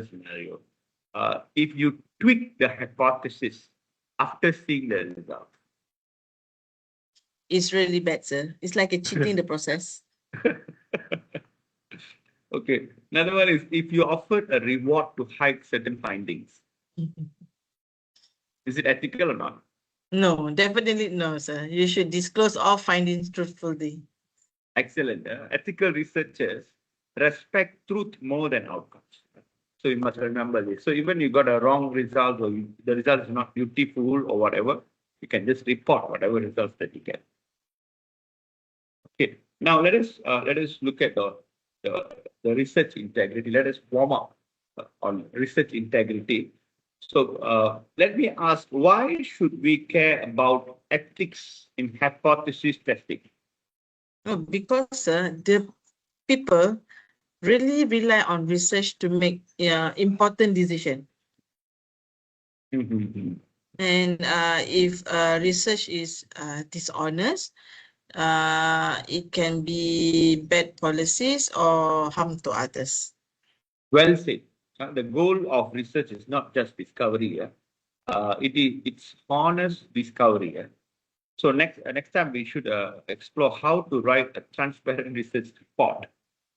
scenario, if you tweak the hypothesis after seeing the result. It's really bad, sir. It's like a cheating the process. Okay. Another one is if you offered a reward to hide certain findings. Is it ethical or not? No, definitely no, sir. You should disclose all findings truthfully. Excellent. Ethical researchers respect truth more than outcomes. So you must remember this. So even you got a wrong result or the result is not beautiful or whatever, you can just report whatever results that you get. Okay. Now let us look at the research integrity. Let us warm up on research integrity. So let me ask, why should we care about ethics in hypothesis testing? Oh, because the people really rely on research to make important decisions. Mhm. And if research is dishonest, it can be bad policies or harm to others. Well said. The goal of research is not just discovery. It's honest discovery. So next time we should explore how to write a transparent research report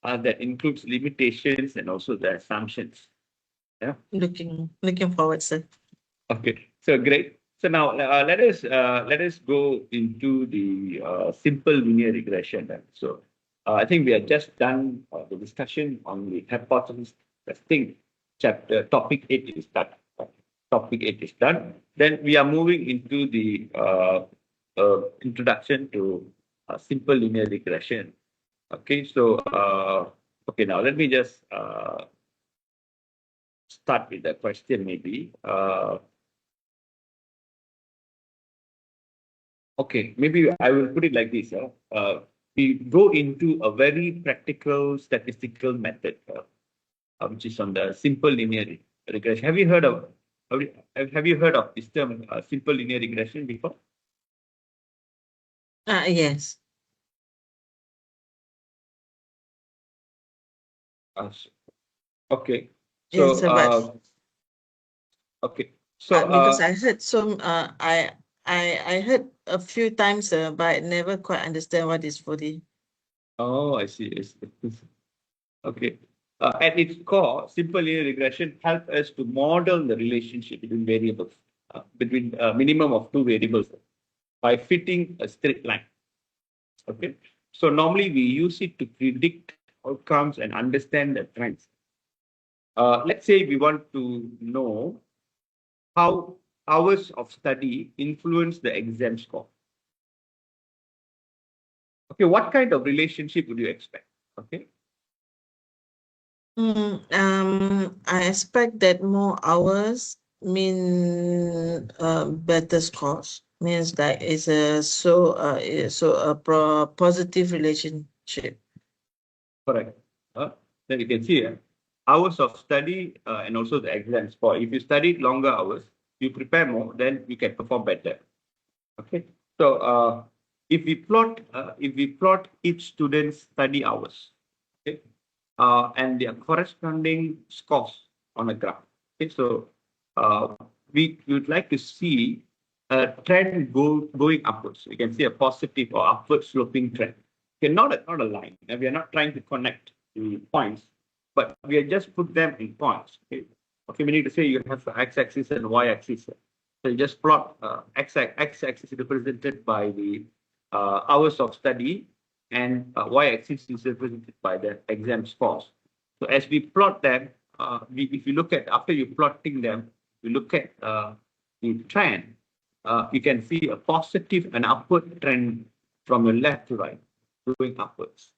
that includes limitations and also the assumptions. Yeah. Looking forward, sir. Okay. So great. So now let us go into the simple linear regression. So I think we have just done the discussion on the hypothesis testing chapter. Topic 8 is done. Topic 8 is done. Then we are moving into the introduction to simple linear regression. Okay. So okay. Now let me just start with the question maybe. Okay, maybe I will put it like this. We go into a very practical statistical method, which is on the simple linear regression. Have you heard of this term, simple linear regression before? Yes. Okay. Yes, So, sir, but okay. So, because I heard some, I heard a few times, but never quite understand what is 4D. oh, I see. Okay. At its core, simple linear regression helps us to model the relationship between variables, between a minimum of two variables by fitting a straight line. Okay. So normally we use it to predict outcomes and understand the trends. Let's say we want to know how hours of study influence the exam score. Okay, what kind of relationship would you expect? Okay. I expect that more hours mean better scores. Means that it's a positive relationship. Correct. Then you can see hours of study and also the exam score. If you study longer hours, you prepare more, then you can perform better. Okay. So if we plot each student's study hours, okay, and their corresponding scores on a graph. Okay. So we would like to see a trend going upwards. You can see a positive or upward sloping trend. Okay, not a line. We are not trying to connect the points, but we are just put them in points. Okay, okay. We need to say you have x-axis and y-axis. So you just plot x-axis is represented by the hours of study, and y-axis is represented by the exam scores. So as we plot them, if you look at after you plotting them, you look at the trend. You can see a positive and upward trend from your left to right, going upwards.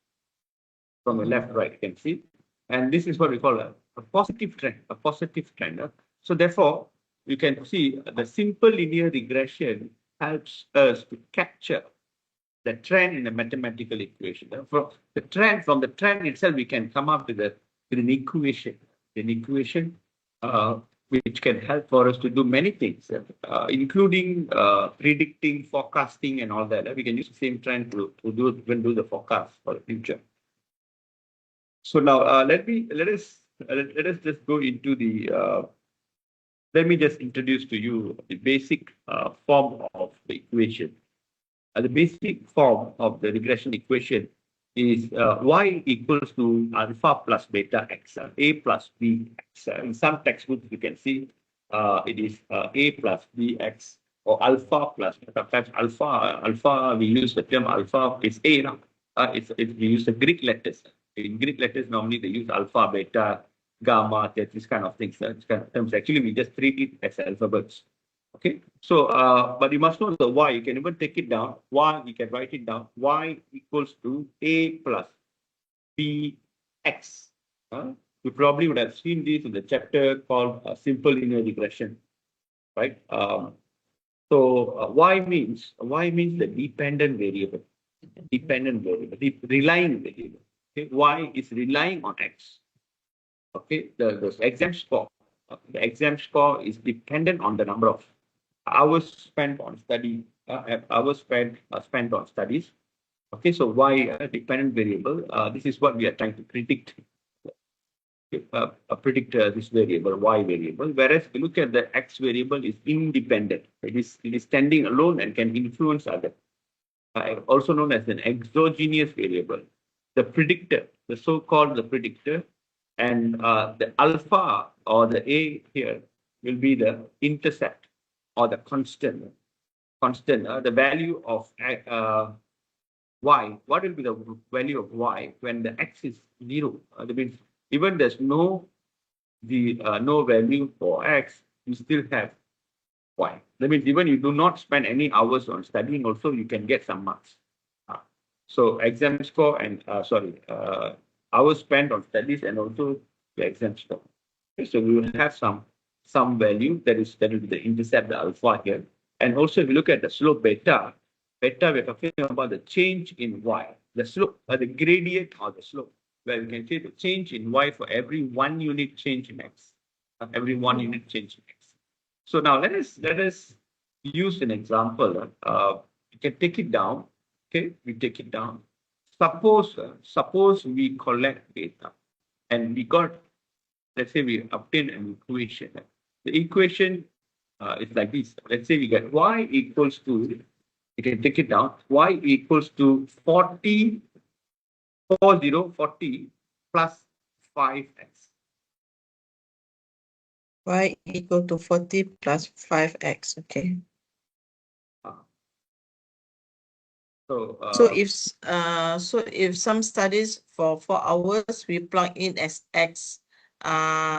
From your left to right, you can see, and this is what we call a positive trend. A positive trend. So therefore, you can see the simple linear regression helps us to capture the trend in a mathematical equation. From the trend itself, we can come up with an equation, which can help for us to do many things, including predicting, forecasting, and all that. We can use the same trend to do the forecast for the future. So now let us let us just go into the, let me just introduce to you the basic form of the equation. The basic form of the regression equation is y equals to alpha plus beta x, a plus b x. In some textbooks, you can see it is a plus bx or alpha plus, sometimes alpha, we use the term alpha, it's a now. We use the Greek letters. In Greek letters, normally they use alpha, beta, gamma, this kind of things. This kind of terms. Actually, we just treat it as alphabets. Okay, so but you must know the y. You can even take it down. Y, you can write it down. Y equals to a plus bx. You probably would have seen this in the chapter called simple linear regression, right? So y means the dependent variable, the relying variable. Okay, y is relying on x. Okay, the exam score. The exam score is dependent on the number of hours spent on study, hours spent on studies. Okay, so y dependent variable. This is what we are trying to predict. Predict this variable, y variable. Whereas if you look at the x variable is independent. It is standing alone and can influence other. Also known as an exogenous variable. The predictor, the so-called the predictor, and the alpha or the a here will be the intercept or the constant, the value of y. What will be the value of y when the x is 0? That means even there's no value for x, you still have y. That means even you do not spend any hours on studying, also you can get some marks. So exam score and hours spent on studies and also the exam score. Okay, so we will have some value that will be the intercept, the alpha here. And also if you look at the slope beta, we're talking about the change in y, the slope, the gradient or the slope, where we can say the change in y for every 1 unit change in x, every 1 unit change in x. So now let us use an example. You can take it down. Okay, we take it down. Suppose we collect data and we got, let's say we obtain an equation. The equation is like this. Let's say we get y equals to, you can take it down, y equals to 40 plus 5x. Y equal to 40 plus 5x. Okay. So if some studies for 4 hours, we plug in as x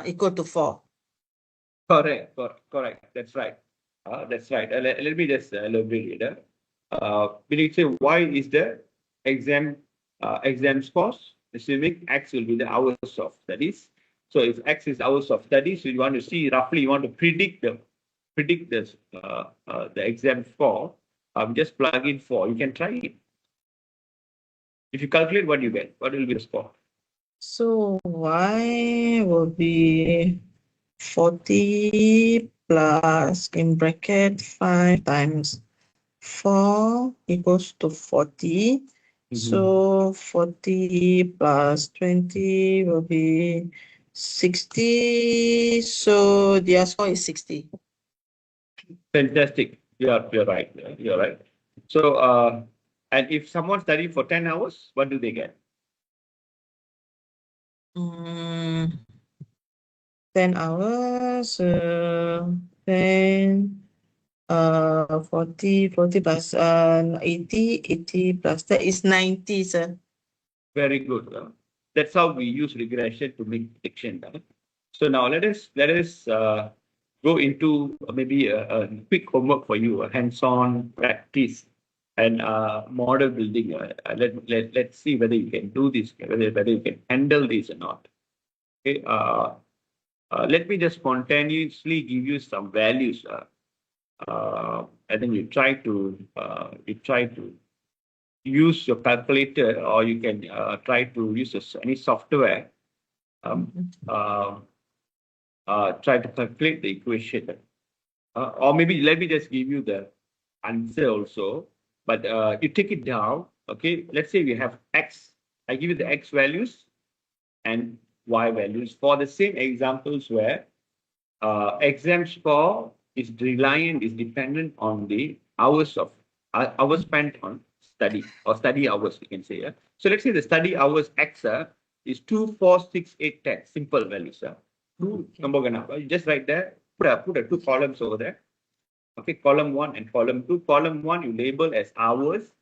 equal to 4. Correct. That's right. That's right. Let me just elaborate it. We say y is the exam scores, assuming x will be the hours of studies. So if x is hours of studies, so you want to see roughly, you want to predict the exam score. Just plug in 4. You can try it. If you calculate what you get, what will be the score? So y will be 40 plus in bracket 5 times 4 equals to 40. So 40 plus 20 will be 60. So the score is 60. Fantastic. You're right. You're right. So and if someone studied for 10 hours, what do they get? 10 hours, 10, 40 plus 80 plus that is 90, sir. Very good. That's how we use regression to make prediction. So now let us go into maybe a quick homework for you, a hands-on practice and model building. Let's see whether you can do this, whether you can handle this or not. Okay. Let me just spontaneously give you some values. And then you try to use your calculator, or you can try to use any software. Try to calculate the equation, or maybe let me just give you the answer also. But you take it down. Okay, let's say we have x. I give you the x values, and Y values for the same examples where exam score is dependent on the hours spent on study or study hours, we can say. Yeah? So let's say the study hours X is 2, 4, 6, 8, 10. Simple values. Two number ganap. You just write there, put a two columns over there. Okay, column 1 and column 2. Column 1 you label as hours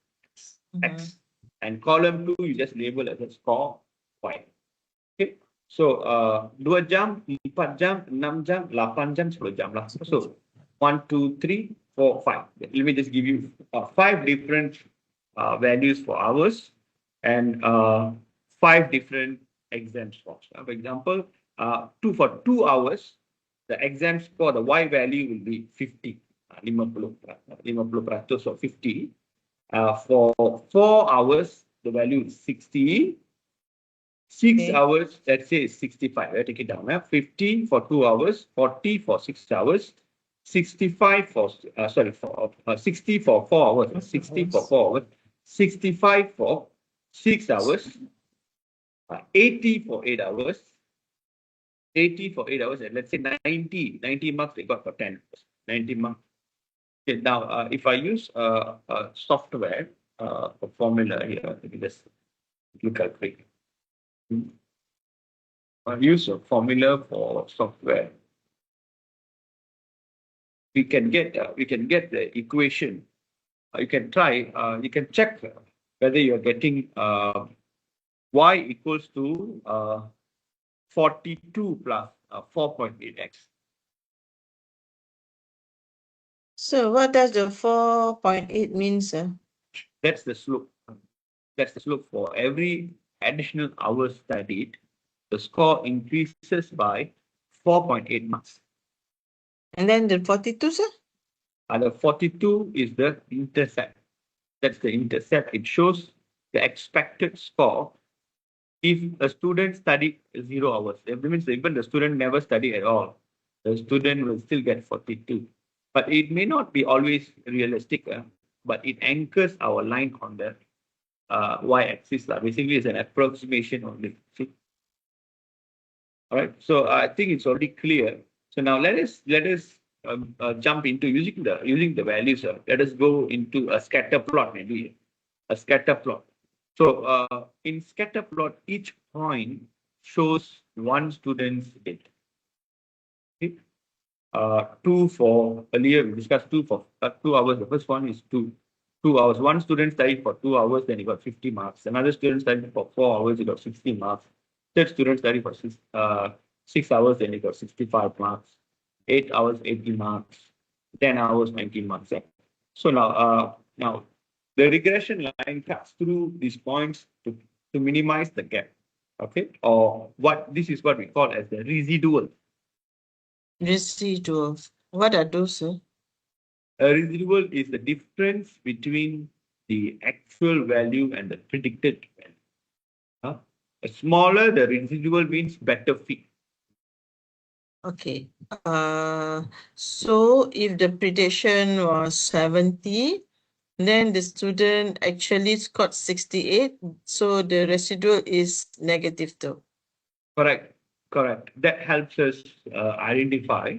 X, and column 2 you just label as a score Y. Okay. So 2 jam, 4 jam, 6 jam, 8 jam, 10 jam lah. So 1, 2, 3, 4, 5. Let me just give you 5 different values for hours and 5 different exam scores. For example, for 2 hours, the exam score, the Y value will be 50. 50% or 50. For 4 hours, the value is 60. 6 hours, let's say 65. Let's take it down. 50 for 2 hours, 40 for 6 hours, 65 for 60 for 4 hours, 60 for 4 hours, 65 for 6 hours, 80 for 8 hours, 80 for 8 hours, and let's say 90 marks they got for 10 hours, 90 marks. Okay, now, if I use software formula here, let me just look at it. I use a formula for software. We can get the equation. You can try. You can check whether you're getting y equals to 42 plus 4.8x. So what does the 4.8 mean, sir? That's the slope. That's the slope for every additional hour studied. The score increases by 4.8 marks. And then the 42, sir? The 42 is the intercept. That's the intercept. It shows the expected score if a student studied 0 hours. That means even the student never studied at all, the student will still get 42. But it may not be always realistic, but it anchors our line on the y-axis. Basically, it's an approximation only. See? All right. So I think it's already clear. So now let us jump into using the values. Let us go into a scatter plot, maybe a scatter plot. So in scatter plot, each point shows one student's data. Okay. 2 for earlier we discussed 2 for 2 hours. The first one is 2 hours. One student studied for 2 hours, then he got 50 marks. Another student studied for 4 hours, he got 60 marks. Third student studied for 6 hours, then he got 65 marks. 8 hours, 80 marks. 10 hours, 90 marks. So now the regression line cuts through these points to minimize the gap. Okay, or this is what we call as the residual. Residual. What are those, sir? A residual is the difference between the actual value and the predicted value. Smaller the residual means better fit. Okay. So if the prediction was 70, then the student actually scored 68. So the residual is -2. Correct. That helps us identify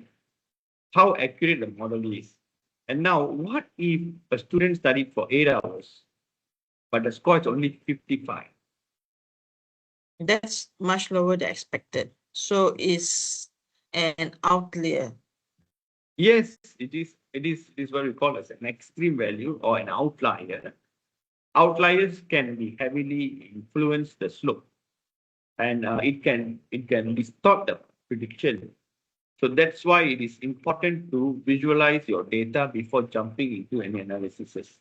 how accurate the model is. And now, what if a student studied for 8 hours, but the score is only 55? That's much lower than expected. So it's an outlier. Yes, it is what we call as an extreme value or an outlier. Outliers can be heavily influence the slope, and it can distort the prediction. So that's why it is important to visualize your data before jumping into any analysis.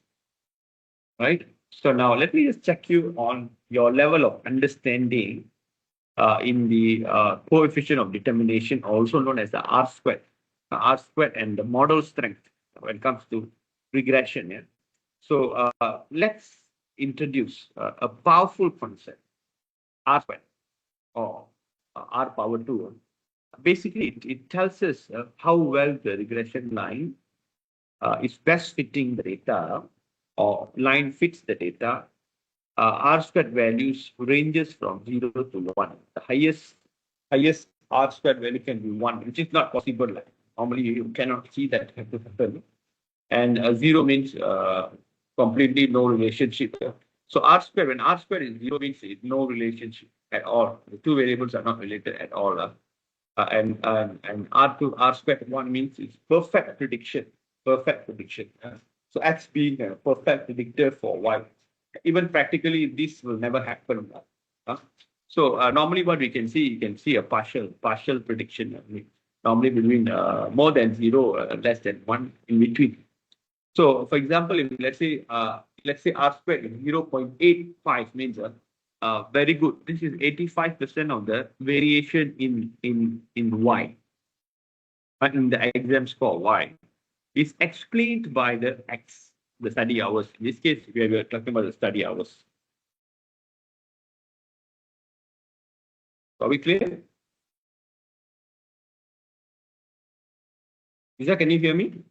Right? So now let me just check you on your level of understanding in the coefficient of determination, also known as the R squared. R squared and the model strength when it comes to regression. Yeah? So let's introduce a powerful concept, R squared or R power 2. Basically, it tells us how well the regression line is best fitting the data or line fits the data. R squared values ranges from 0 to 1. The highest highest R squared value can be 1, which is not possible. Like, normally, you cannot see that happen. And 0 means completely no relationship. So R squared, when R squared is 0 means it's no relationship at all. The two variables are not related at all. And R2, R squared 1 means it's perfect prediction. Perfect prediction. So X being a perfect predictor for Y. Even practically, this will never happen. So normally what we can see, you can see a partial prediction. Normally between more than 0, less than 1, in between. So for example, if let's say R squared is 0.85 means very good. This is 85% of the variation in Y. In the exam score Y is explained by the X, the study hours. In this case, we are talking about the study hours. Are we clear? Lisa, can you hear me?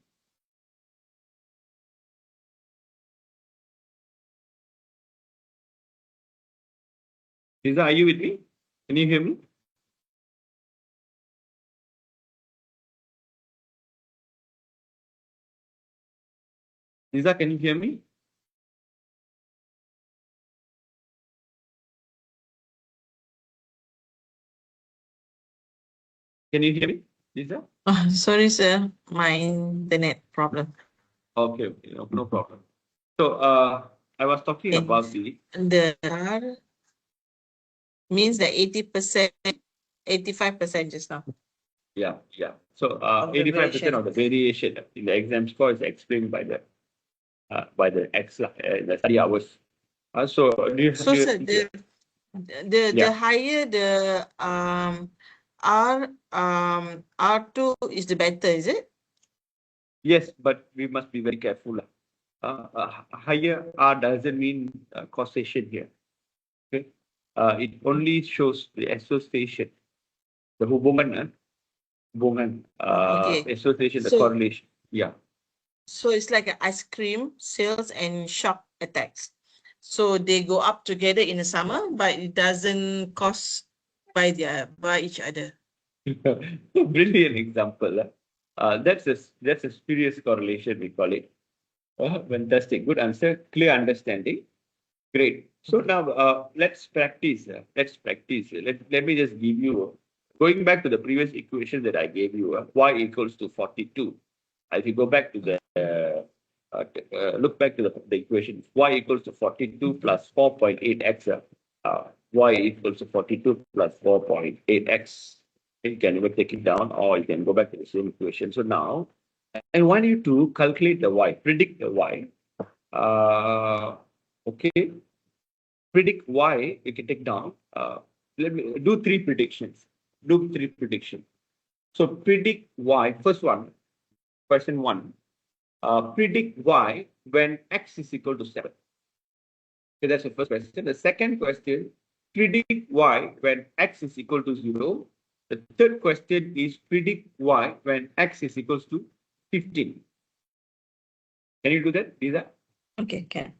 Lisa, are you with me? Can you hear me? Lisa, can you hear me? Can you hear me, Lisa? Sorry, sir. My internet problem. Okay, no problem. So I was talking about the R means that 80%, 85% just now. Yeah. So Of the 85% of the variation in the exam score is explained by the X, the study hours. So sir, the Yeah. higher the R2 is the better, is it? Yes, but we must be very careful. Higher R doesn't mean causation here. Okay. It only shows the association, the hubungan, Okay. association, the So- correlation. Yeah. So it's like an ice cream sales and shock attacks. So they go up together in the summer, but it doesn't cause by each other. Brilliant example. That's a spurious correlation, we call it. Fantastic. Good answer. Clear understanding. Great. So now let's practice. Let me just give you, going back to the previous equation that I gave you, y equals to 42. If you go back to the, look back to the equation, y equals to 42 plus 4.8x, y equals to 42 plus 4.8x. You can either take it down or you can go back to the same equation. So now, I want you to calculate the y, predict the y. Okay, predict y, you can take down. Let me do three predictions. So predict y, first one, question one. Predict y when x is equal to 7. Okay, that's the first question. The second question, predict y when x is equal to 0. The third question is predict y when x is equals to 15. Can you do that, Lisa? Okay, can.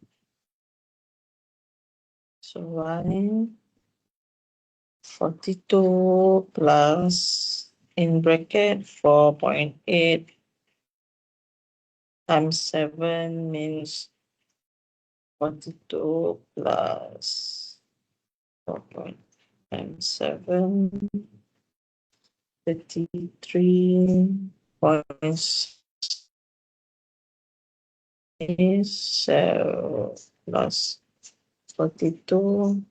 So 142 plus in bracket 4.8 times 7 means 42 plus 4 times 7, 33 points is plus 42,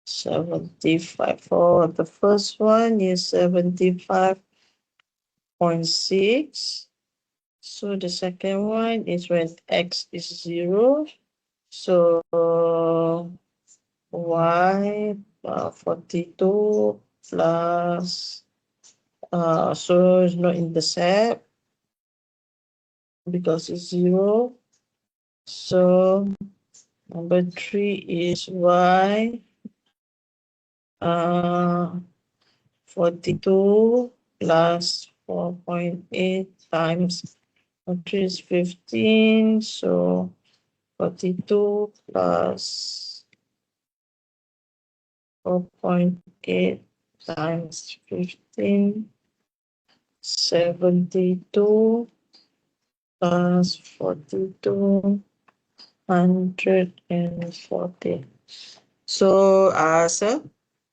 75. For the first one is 75.6. So the second one is when x is 0. So y 42 plus so it's not intercept because it's 0. So number 3 is y 42 plus 4.8 times 3 is 15. So 42 plus 4.8 times 15, 72 plus 42, 140. So, sir,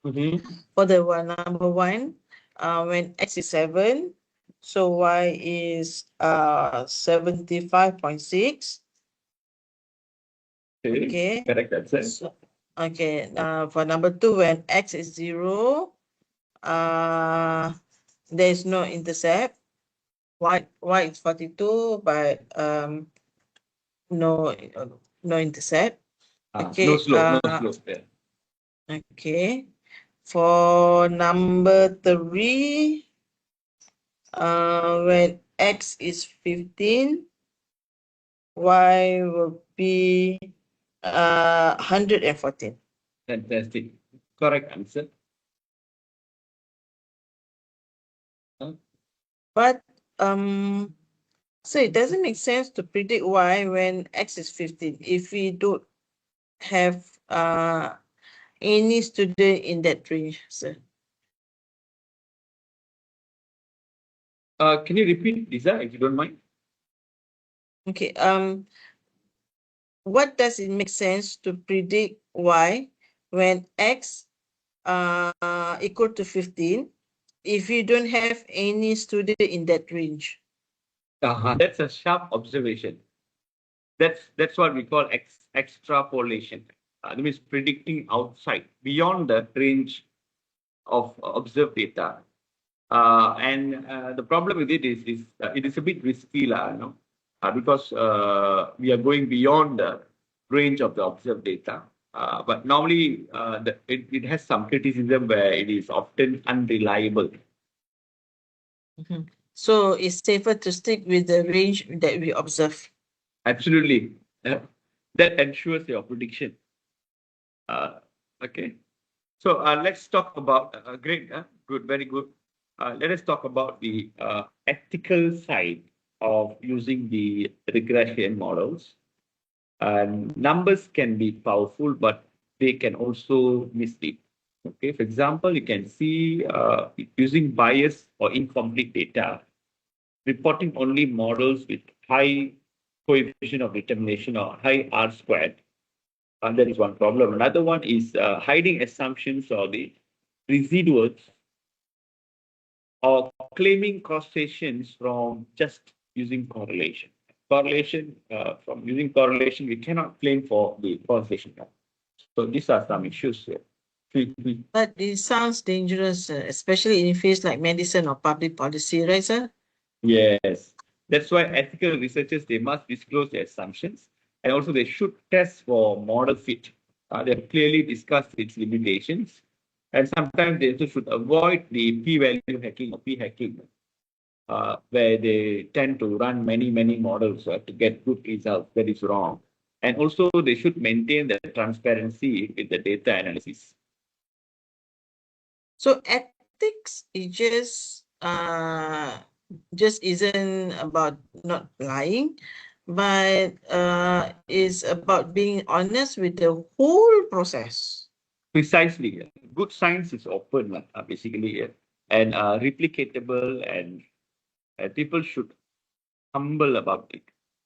for the number one, when x is 7, so y is 75.6. Okay. Correct answer. So, okay. For number two, when x is 0, there is no intercept. Y is 42, but no intercept. Okay. No slope. No slope there. Okay. For number 3, when x is 15, y will be 114. Fantastic. Correct answer. But so it doesn't make sense to predict y when x is 15 if we don't have any student in that range, sir. Can you repeat, Lisa, if you don't mind? Okay. What does it make sense to predict y when x equal to 15 if you don't have any student in that range? That's a sharp observation. That's what we call extrapolation. That means predicting outside, beyond the range of observed data. The problem with it is it is a bit risky, because we are going beyond the range of the observed data. But normally, it has some criticism where it is often unreliable. So it's safer to stick with the range that we observe. Absolutely. That ensures your prediction. Okay. So let's talk about great, good, very good. Let us talk about the ethical side of using the regression models. Numbers can be powerful, but they can also mislead. Okay, for example, you can see using bias or incomplete data, reporting only models with high coefficient of determination or high R squared. And that is one problem. Another one is hiding assumptions or the residuals or claiming causations from just using correlation. From using correlation, we cannot claim for the causation. So these are some issues here. But it sounds dangerous, especially in fields like medicine or public policy, right, sir? Yes. That's why ethical researchers, they must disclose their assumptions, and also they should test for model fit. They clearly discuss its limitations, and sometimes they also should avoid the p-value hacking or p-hacking, where they tend to run many models to get good results. That is wrong. And also they should maintain the transparency with the data analysis. So ethics is just isn't about not lying, but is about being honest with the whole process. Precisely. Good science is open, basically, and replicatable, and people should humble about it.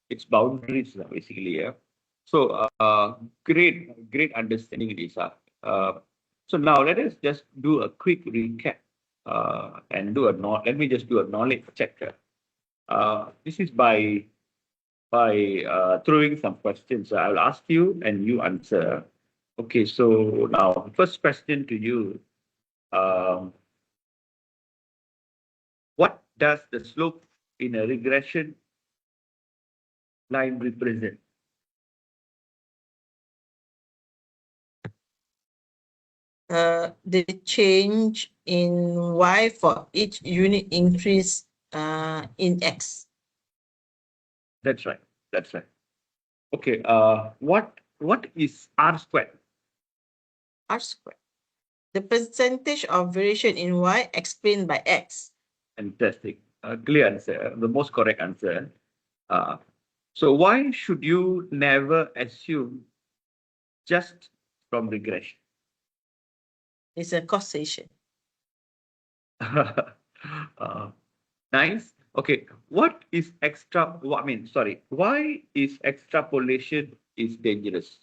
Its boundaries, basically. Yeah. So great understanding, Lisa. So now let us just do a quick recap and let me just do a knowledge check. This is by throwing some questions. So I'll ask you and you answer. Okay, so now first question to you. Um, what does the slope in a regression line represent? The change in y for each unit increase in x. That's right. That's right. Okay. What is R squared? R squared. The percentage of variation in y explained by x. Fantastic. Clear answer. The most correct answer. Uh, so why should you never assume just from regression? It's a causation. Uh, nice. Okay. What is I mean, sorry. Why is extrapolation is dangerous?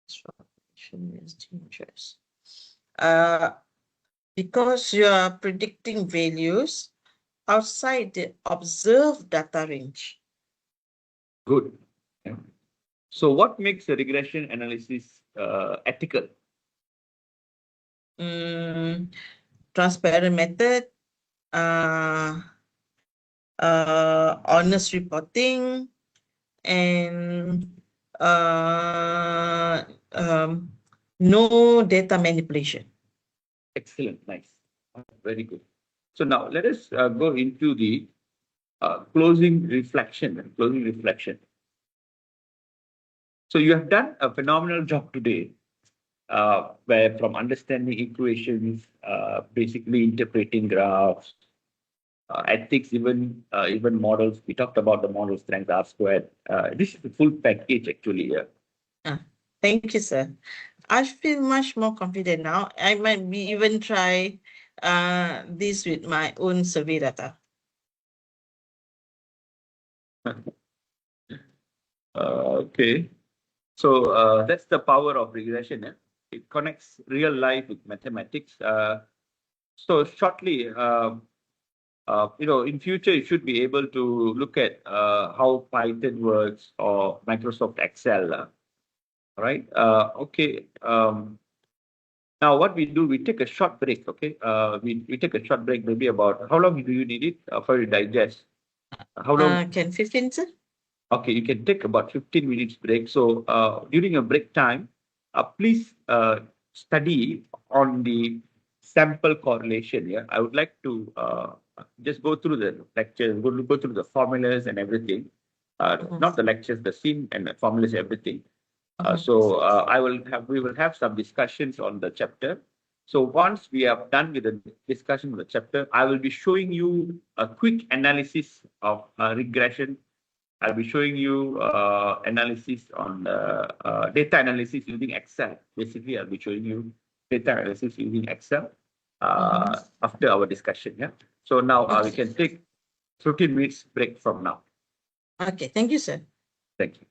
Extrapolation is dangerous. Because you are predicting values outside the observed data range. Good. Yeah. So, what makes a regression analysis ethical? Transparent method, uh, honest reporting, and uh, um, no data manipulation. Excellent. Nice. Very good. So now let us go into the closing reflection. Closing reflection. So you have done a phenomenal job today, where from understanding equations, basically interpreting graphs, ethics, even models. We talked about the model strength R squared. This is the full package actually. Yeah. Thank you, sir. I feel much more confident now. I might be even try this with my own survey data. Okay. So that's the power of regression. Yeah? It connects real life with mathematics. So shortly, in future, you should be able to look at how Python works or Microsoft Excel. Right? Okay. Now, what we do, we take a short break. Okay. We take a short break, maybe about how long do you need it for you to digest? How long? Can 15, sir? Okay, you can take about 15 minutes break. So during your break time, please study on the sample correlation. Yeah, I would like to just go through the lectures, go through the formulas and everything. Not the lectures, the scene and the formulas, everything. So we will have some discussions on the chapter. So once we are done with the discussion of the chapter, I will be showing you a quick analysis of regression. I'll be showing you analysis on data analysis using Excel. Basically, I'll be showing you data analysis using Excel after our discussion. Yeah. So now we can take 15 minutes break from now. Okay, thank you, sir. Thank you.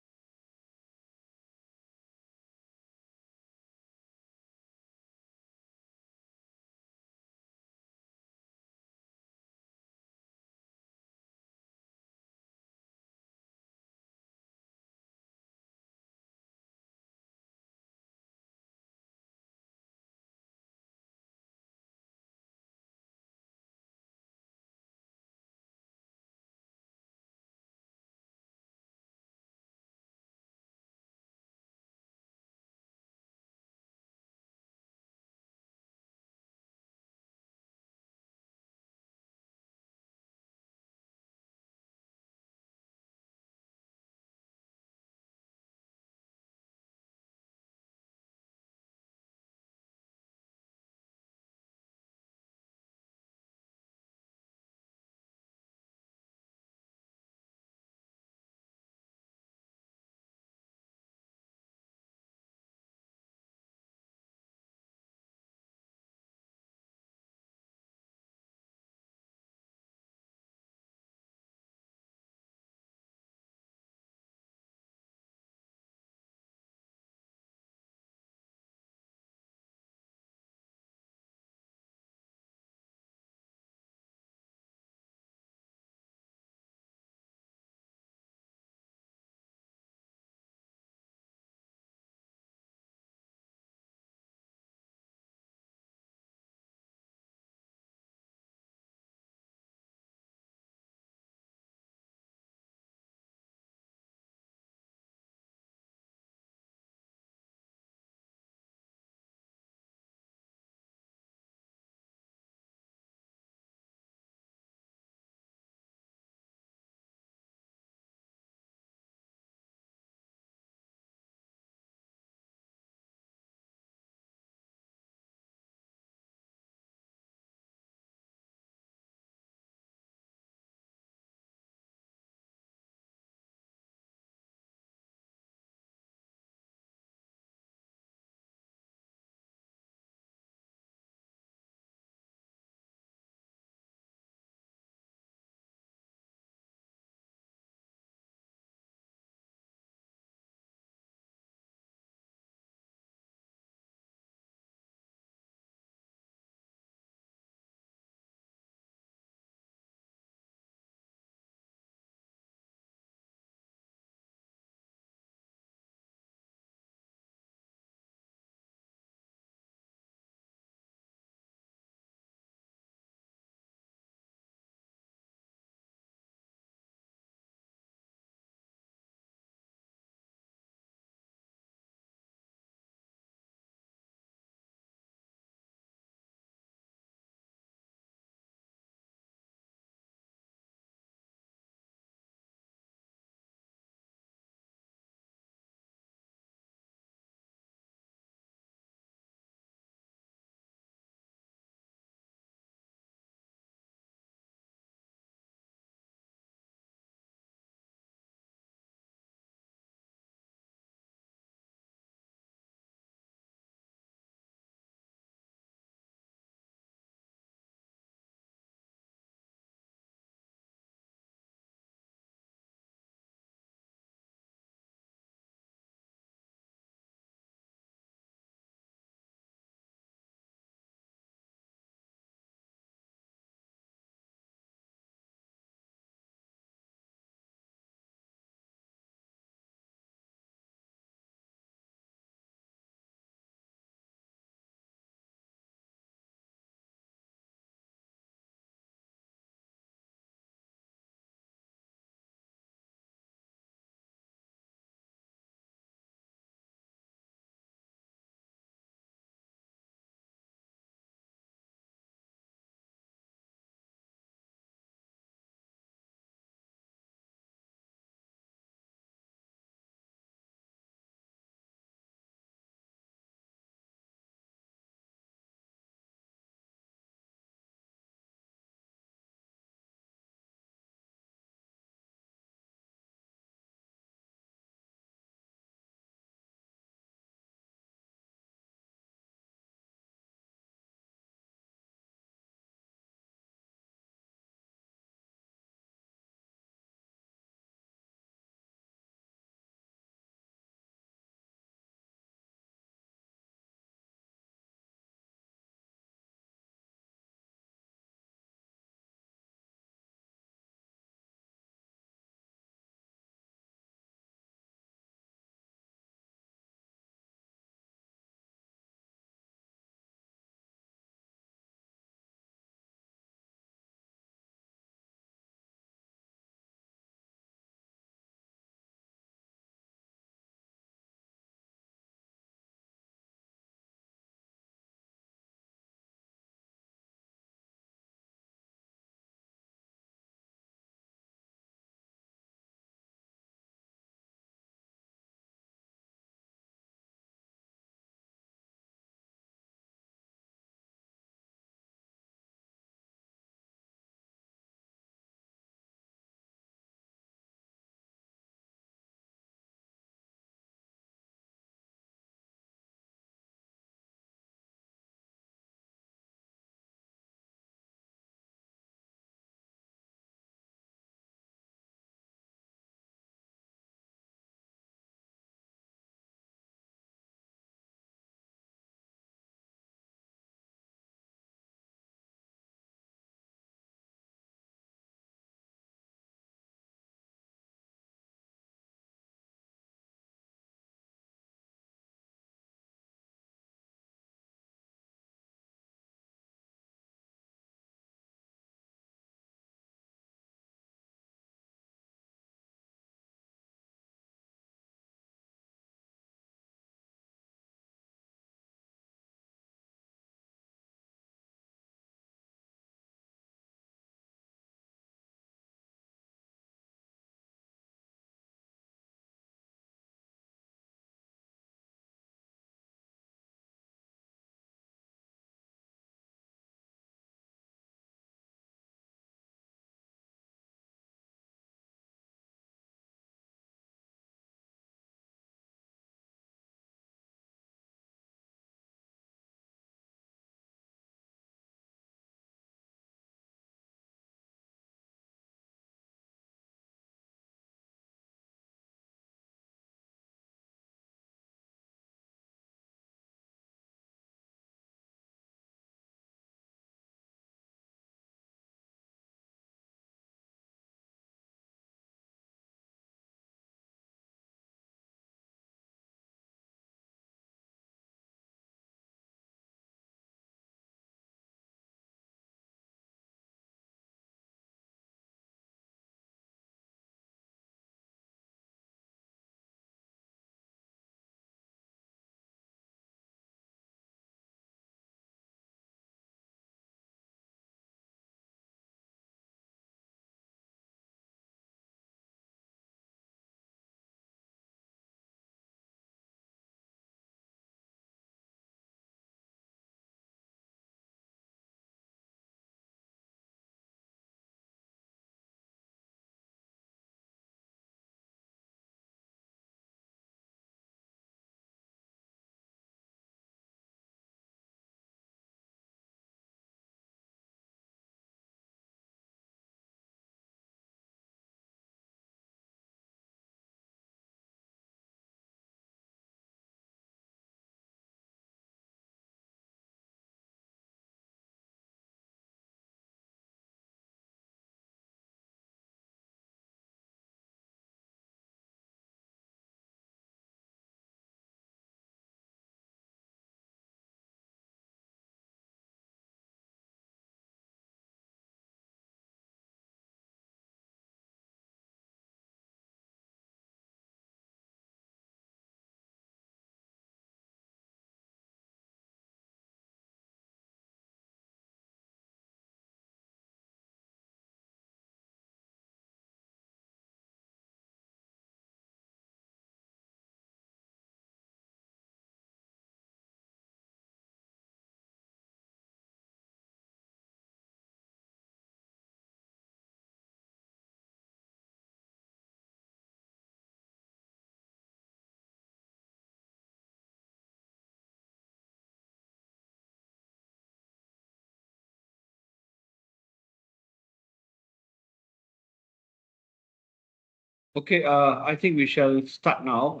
Okay, I think we shall start now.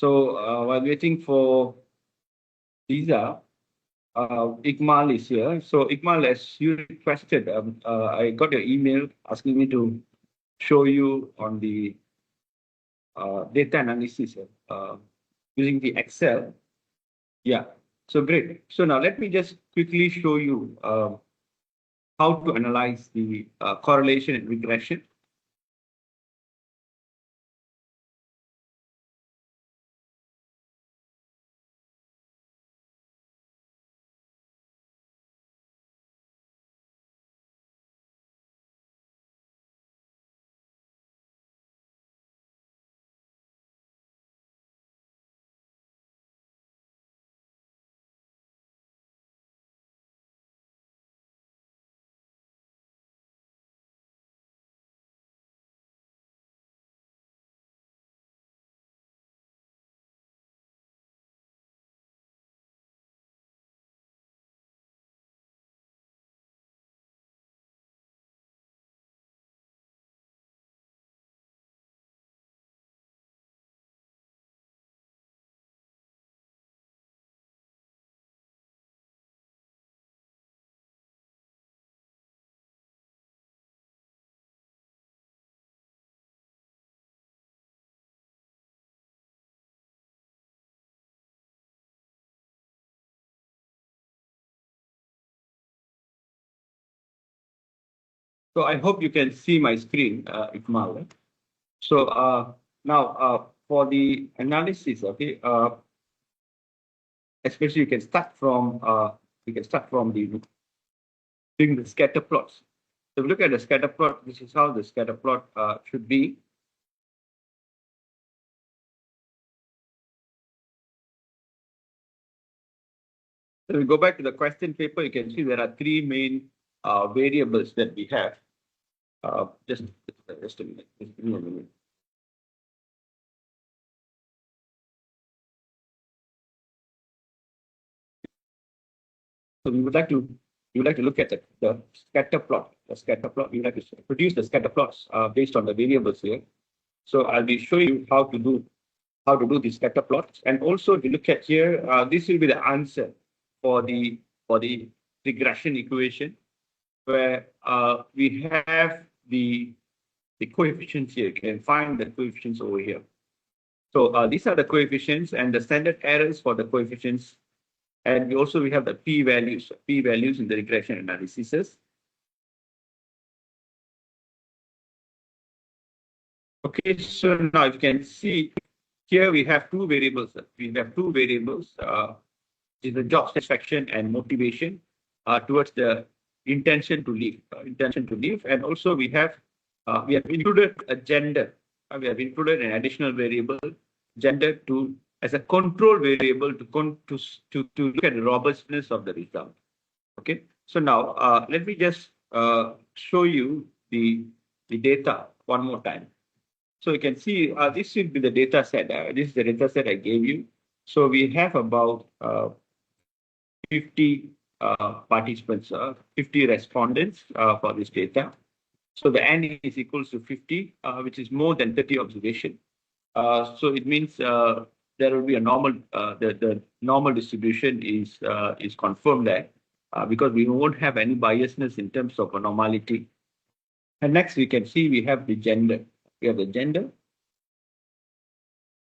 While waiting for Lisa, Ikmal is here. So Ikmal, as you requested, I got your email asking me to show you on the data analysis using the Excel. Yeah, so great. So now let me just quickly show you how to analyze the correlation and regression. So I hope you can see my screen, Ikmal. So now for the analysis, okay, especially you can start from the doing the scatter plots. So if you look at the scatter plot, this is how the scatter plot should be. So we go back to the question paper, you can see there are three main variables that we have. Just a minute. Just give me a minute. So we would like to look at the scatter plot. The scatter plot. We would like to produce the scatter plots based on the variables here. So I'll be showing you how to do the scatter plots. And also, if you look at here, this will be the answer for the regression equation, where we have the coefficients here. You can find the coefficients over here. So these are the coefficients and the standard errors for the coefficients. And we have the p-values in the regression analysis. Okay, so now you can see here we have two variables. Is the job satisfaction and motivation towards the intention to leave. And also we have included a gender. We have included an additional variable, gender, to as a control variable to look at the robustness of the result. Okay, so now let me just show you the data one more time. So you can see this will be the data set. This is the data set I gave you. So we have about 50 participants, 50 respondents for this data. So the N is equals to 50, which is more than 30 observation. So it means there will be a normal, the normal distribution is confirmed there because we won't have any biasness in terms of a normality. And next we can see we have the gender. We have the gender.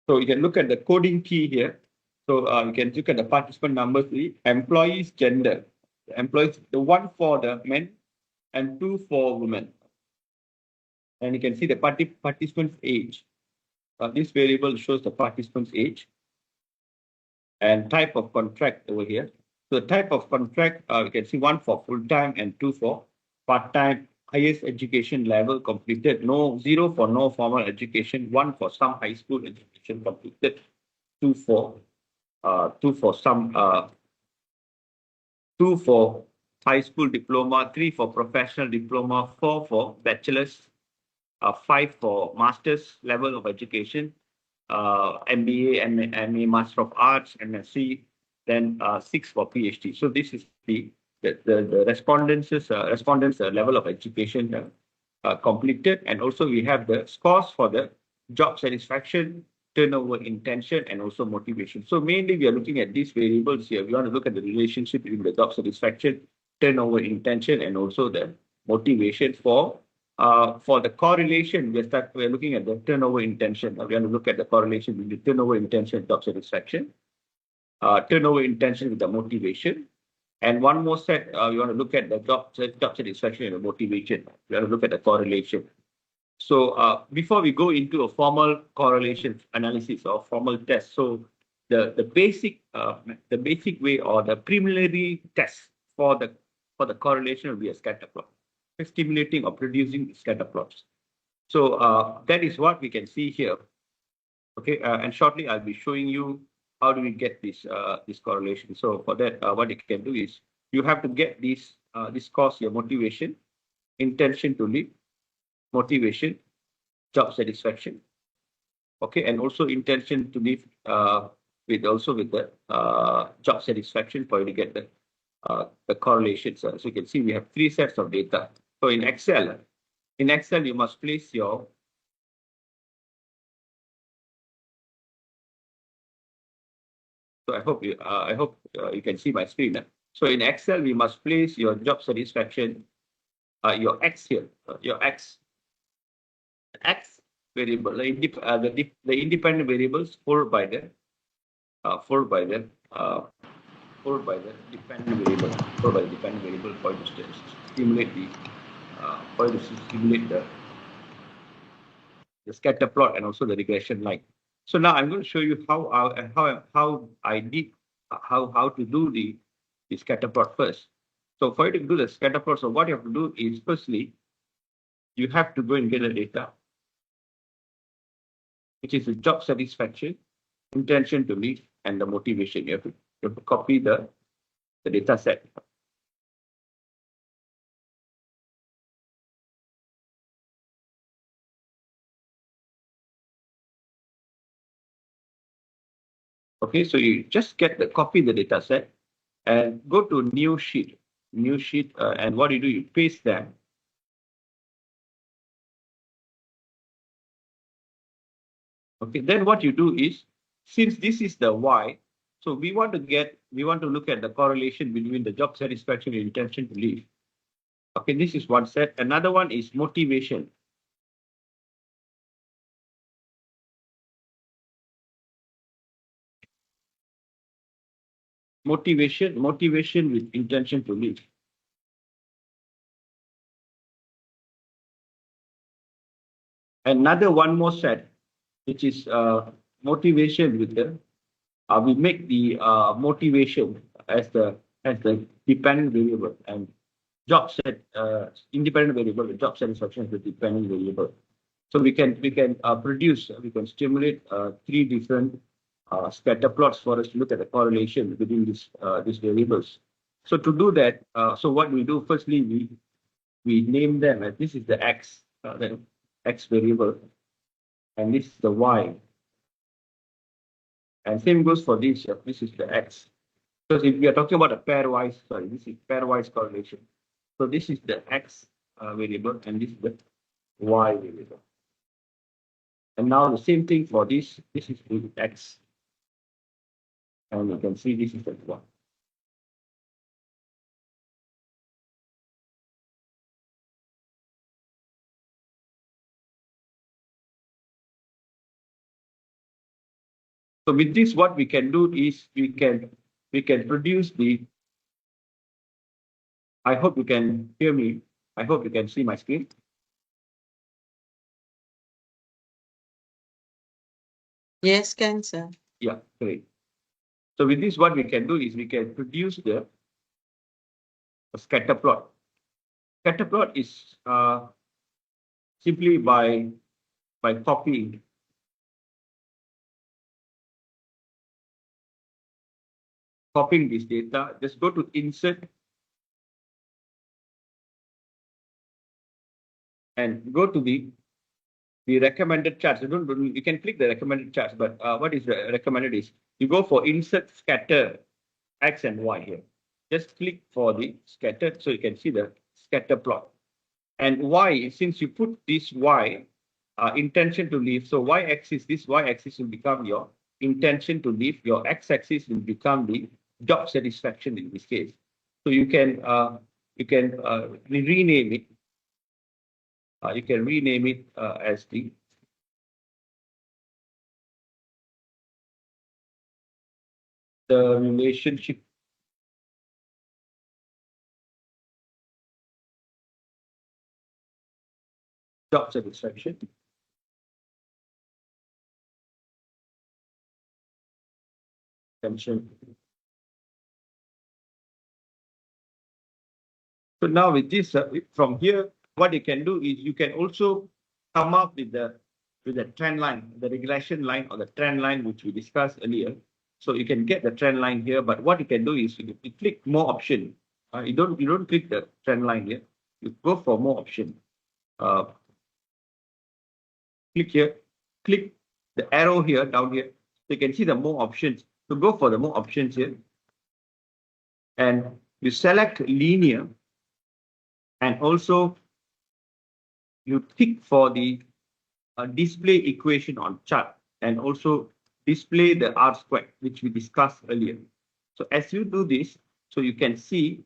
So you can look at the coding key here. So you can look at the participant numbers, the employees gender, the employees, the one for the men and two for women. And you can see the participant's age. This variable shows the participant's age and type of contract over here. So the type of contract, you can see one for full-time and two for part-time, highest education level completed, zero for no formal education, one for some high school education completed, two for high school diploma, three for professional diploma, four for bachelor's, five for master's level of education, MBA, MA, Master of Arts, MSc, then six for PhD. So this is the respondents' level of education completed, and also we have the scores for the job satisfaction, turnover intention, and also motivation. So mainly we are looking at these variables here. We want to look at the relationship between the job satisfaction, turnover intention, and also the motivation for the correlation. We're looking at the turnover intention. We want to look at the correlation between the turnover intention, job satisfaction, turnover intention with the motivation. And one more set, we want to look at the job satisfaction and the motivation. We want to look at the correlation. So before we go into a formal correlation analysis or formal test, so the basic way or the preliminary test for the correlation will be a scatter plot, stimulating or producing scatter plots. So that is what we can see here. Okay, and shortly I'll be showing you how do we get this correlation. So for that, what you can do is you have to get this cause, your motivation, intention to live, motivation, job satisfaction. Okay, and also intention to live with the job satisfaction for you to get the correlations. So you can see we have 3 sets of data. So in Excel you must place your So I hope you can see my screen. So in Excel, we must place your job satisfaction, your X here, your X variable, the independent variables followed by the dependent variable, for you to stimulate the scatter plot and also the regression line. So now I'm going to show you how to do the scatter plot first. So for you to do the scatter plot, so what you have to do is firstly, you have to go and get the data, which is the job satisfaction, intention to leave, and the motivation. You have to copy the data set. Okay, so you just copy the data set and go to new sheet, and what you do, you paste them. Okay, then what you do is, since this is the Y, so we want to look at the correlation between the job satisfaction and intention to leave. Okay, this is one set. Another one is motivation. Motivation with intention to leave. Another one more set, which is motivation with the we make the motivation as the dependent variable, and job set independent variable. The job satisfaction is the dependent variable. So we can stimulate 3 different scatter plots for us to look at the correlation between these variables. So to do that, so what we do, firstly we name them as, this is the X, the X variable, and this is the Y. And same goes for this. This is the X. Because if we are talking about a pairwise, this is pairwise correlation. So this is the X variable, and this is the Y variable. And now the same thing for this. This is the X, and you can see this is the Y. So with this, what we can do is we can produce the. I hope you can hear me. I hope you can see my screen. Yes, can, sir. Yeah, great. So with this, what we can do is we can produce the scatter plot. Scatter plot is simply by copying this data. Just go to insert and go to the recommended charts. You can click the recommended charts, but what is recommended is you go for insert scatter X and Y here. Just click for the scatter, so you can see the scatter plot. And y, since you put this y, intention to leave, so y-axis, this y-axis will become your intention to leave, your x-axis will become the job satisfaction in this case. So you can rename it. You can rename it as the relationship job satisfaction. Tension. So now with this, from here, what you can do is you can also come up with the trend line, the regression line or the trend line which we discussed earlier. So you can get the trend line here, but what you can do is you click more option. You don't click the trend line here. You go for more option. Click here, click the arrow here down here. So you can see the more options. So go for the more options here, and you select linear, and also you tick for the display equation on chart, and also display the R squared, which we discussed earlier. So as you do this, so you can see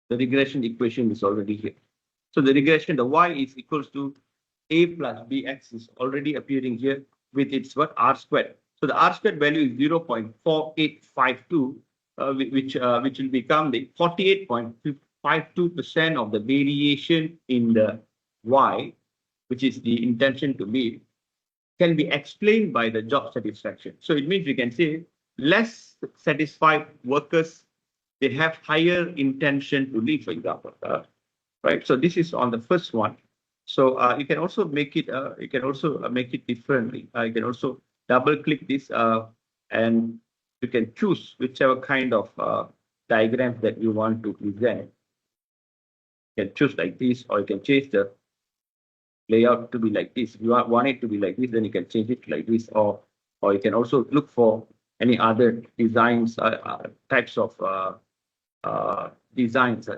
the regression equation is already here. So the regression, the y is equals to a plus bx is already appearing here with its what R squared. So the R squared value is 0.4852, which will become the 48.52% of the variation in the y, which is the intention to leave, can be explained by the job satisfaction. So it means we can say less satisfied workers, they have higher intention to leave, for example. Right. So this is on the first one. So you can also make it. You can also make it differently. You can also double click this, and you can choose whichever kind of diagram that you want to present. You can choose like this, or you can change the layout to be like this. If you want it to be like this, then you can change it like this, or you can also look for any other designs, types of designs,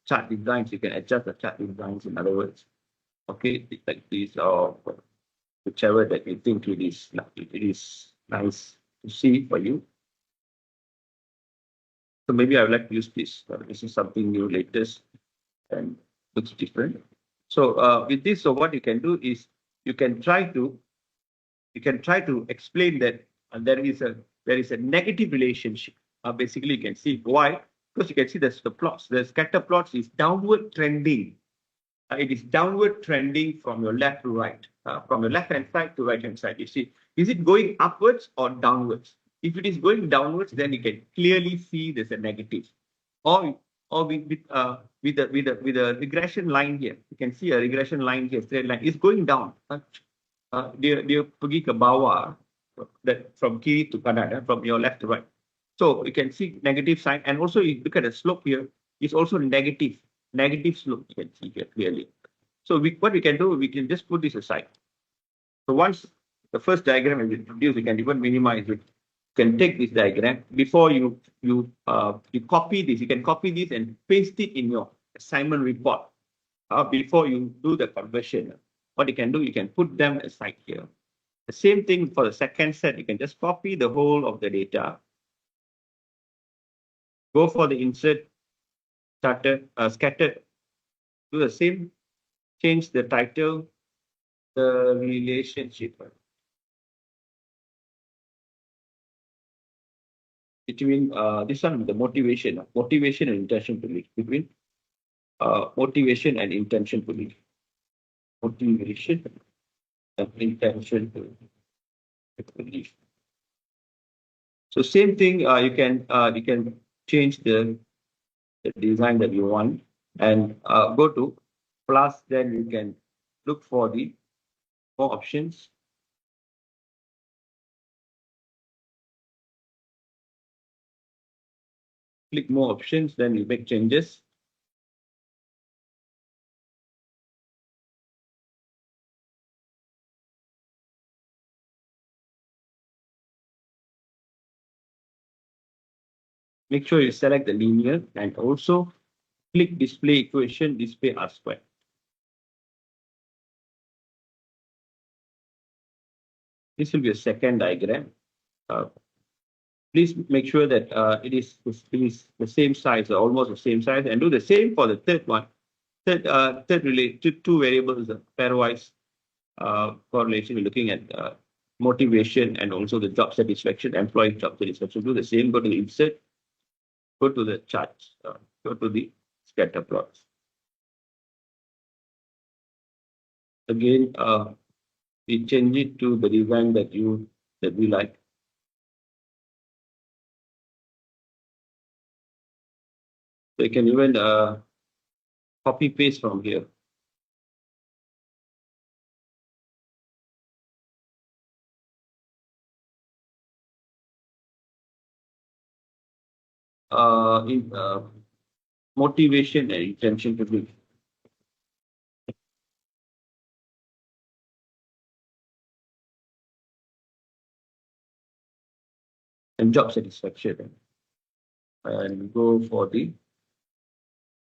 chart designs. You can adjust the chart designs, in other words. Okay, like this, or whichever that you think it is nice to see for you. So maybe I would like to use this. This is something new, latest, and looks different. So with this, so what you can do is you can try to explain that there is a negative relationship. Basically, you can see why, because you can see the plots. The scatter plots is downward trending. It is downward trending from your left to right, from your left hand side to right hand side. You see, is it going upwards or downwards? If it is going downwards, then you can clearly see there's a negative. Or with a regression line here, you can see a regression line here, straight line is going down. Dia pergi ke bawah, that from kiri to kanan, from your left to right. So you can see negative sign, and also you look at the slope here, it's also negative slope, you can see here clearly. So what we can do, we can just put this aside. So once the first diagram is introduced, you can even minimize it. You can take this diagram before you copy this. You can copy this and paste it in your assignment report before you do the conversion. What you can do, you can put them aside here. The same thing for the second set. You can just copy the whole of the data. Go for the insert, scattered. Do the same. Change the title, the relationship between this one, the motivation and intention to leave, between motivation and intention to leave. Motivation and intention to leave. So same thing, you can change the design that you want, and go to plus, then you can look for the more options. Click more options, then you make changes. make sure you select the linear and also click display equation, display R square. This will be a second diagram. Please make sure that it is the same size or almost the same size, and do the same for the third one. Third related two variables, pairwise correlation. We're looking at motivation and also the job satisfaction, employee job satisfaction. Do the same. Go to the insert. Go to the charts. Go to the scatter plots. Again, we change it to the design that we like. So you can even copy paste from here. In motivation and intention to be. And job satisfaction. And go for the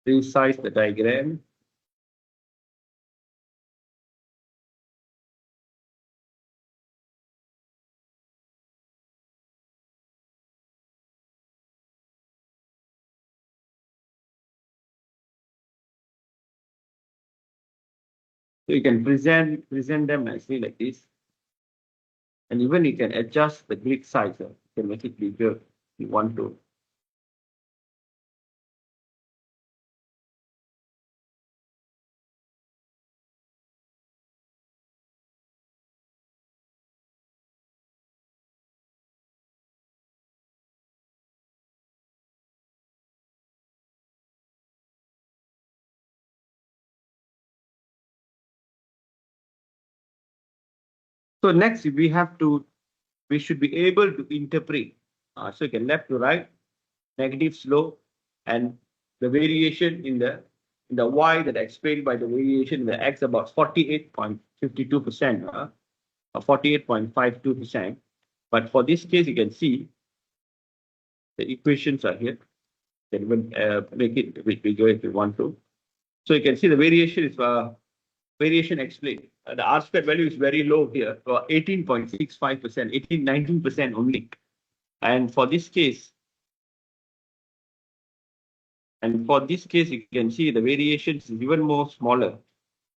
resize the diagram. So you can present them nicely like this. And even you can adjust the grid size. You can make it bigger if you want to. So next we should be able to interpret. So you can left to right, negative slope, and the variation in the y that explained by the variation in the x about 48.52%, or 48.52%. But for this case, you can see the equations are here. You can even make it a bit bigger if you want to. So you can see the variation is variation explained. The R squared value is very low here, 18.65%, 19% only. And for this case, you can see the variations is even more smaller.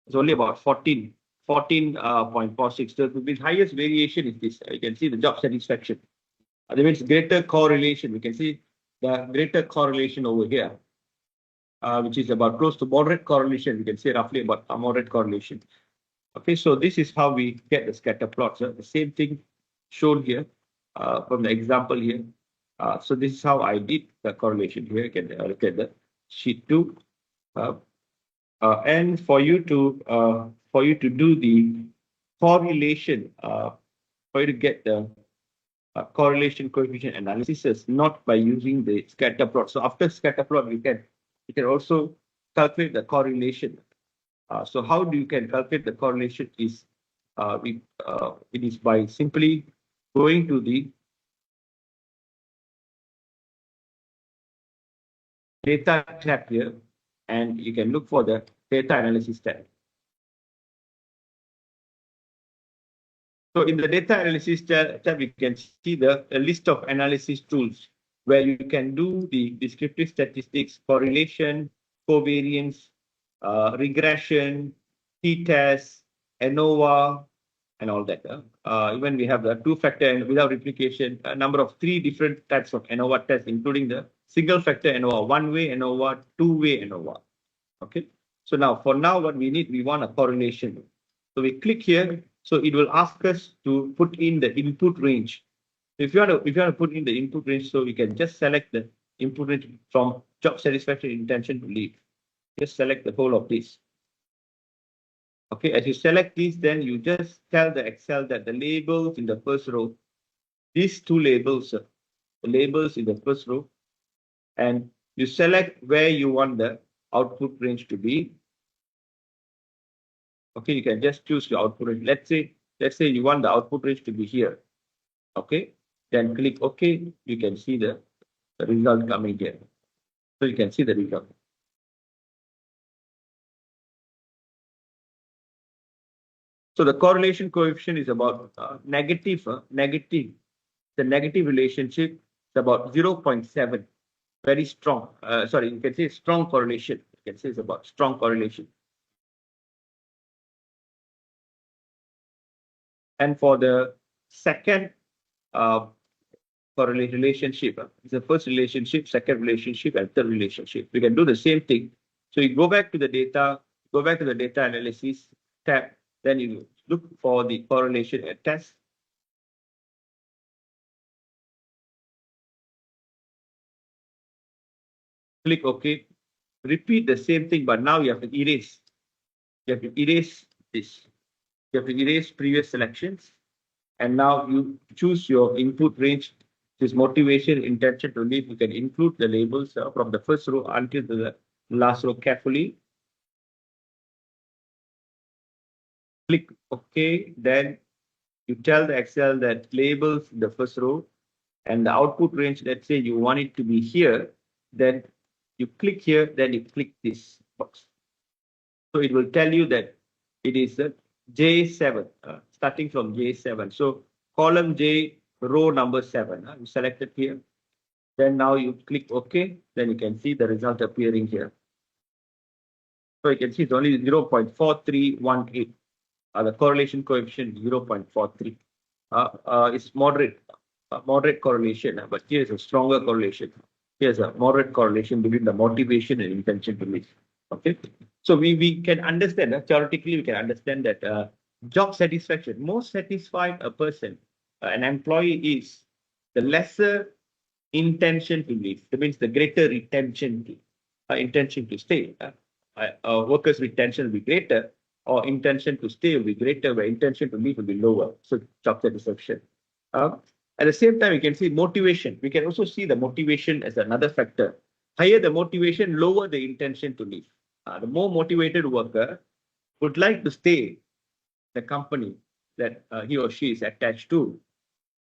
It's only about 14.46. The highest variation is this. You can see the job satisfaction. That means greater correlation. We can see the greater correlation over here, which is about close to moderate correlation. We can say roughly about a moderate correlation. Okay, so this is how we get the scatter plots. The same thing shown here from the example here. So this is how I did the correlation here. You can look at the sheet 2. And for you to do the correlation, for you to get the correlation coefficient analysis, not by using the scatter plot. So after scatter plot, you can also calculate the correlation. So how do you can calculate the correlation is it is by simply going to the data tab here, and you can look for the data analysis tab. So in the data analysis tab, you can see the list of analysis tools where you can do the descriptive statistics, correlation, covariance, regression, t-test, ANOVA, and all that. Even we have the two-factor and without replication, a number of 3 different types of ANOVA tests, including the single-factor ANOVA, one-way ANOVA, two-way ANOVA. Okay. So now, for now, what we need, we want a correlation. So we click here. So it will ask us to put in the input range. If you want to put in the input range, so we can just select the input range from job satisfaction, intention to leave. Just select the whole of this. Okay, as you select this, then you just tell the Excel that the labels in the first row, these 2 labels, the labels in the first row, and you select where you want the output range to be. Okay, you can just choose your output range. Let's say you want the output range to be here. Okay, then click OK. You can see the the result coming here. So you can see the result. So the correlation coefficient is about negative. The negative relationship is about 0.7. Very strong. Sorry, you can say strong correlation. You can say it's about strong correlation. And for the second correlate relationship, it's the first relationship, second relationship, and third relationship. We can do the same thing. So you go back to the data analysis tab, then you look for the correlation and test. Click OK. Repeat the same thing, but now you have to erase. You have to erase this. You have to erase previous selections. And now you choose your input range, this motivation, intention to leave. You can include the labels from the first row until the last row carefully. Click OK. Then you tell the Excel that labels in the first row and the output range, let's say you want it to be here, then you click here, then you click this box. So it will tell you that it is a J7, starting from J7. So column J, row number 7. You select it here. Then now you click OK. Then you can see the result appearing here. So you can see it's only 0.4318. The correlation coefficient 0.43. It's moderate correlation, but here's a stronger correlation. Here's a moderate correlation between the motivation and intention to leave. Okay, so we can understand theoretically we can understand that job satisfaction, more satisfied a person, an employee is, the lesser intention to leave. That means the greater retention to intention to stay. Workers' retention will be greater, or intention to stay will be greater, where intention to leave will be lower. So job satisfaction. At the same time, we can see motivation. We can also see the motivation as another factor. Higher the motivation, lower the intention to leave. The more motivated worker would like to stay in the company that he or she is attached to.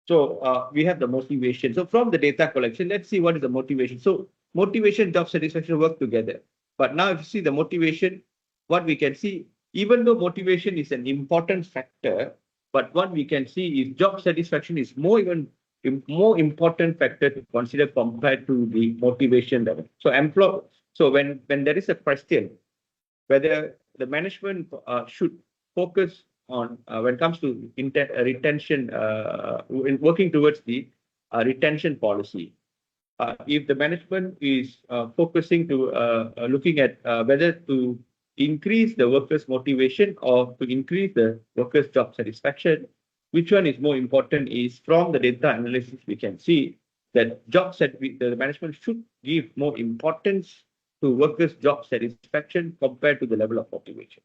So we have the motivation. So from the data collection, let's see what is the motivation. So motivation, job satisfaction work together. But now if you see the motivation, what we can see, even though motivation is an important factor, but what we can see is job satisfaction is more important factor to consider compared to the motivation level. So when there is a question whether the management should focus on when it comes to retention, in working towards the retention policy. If the management is focusing to looking at whether to increase the workers' motivation or to increase the workers' job satisfaction, which one is more important is from the data analysis we can see that the management should give more importance to workers' job satisfaction compared to the level of motivation.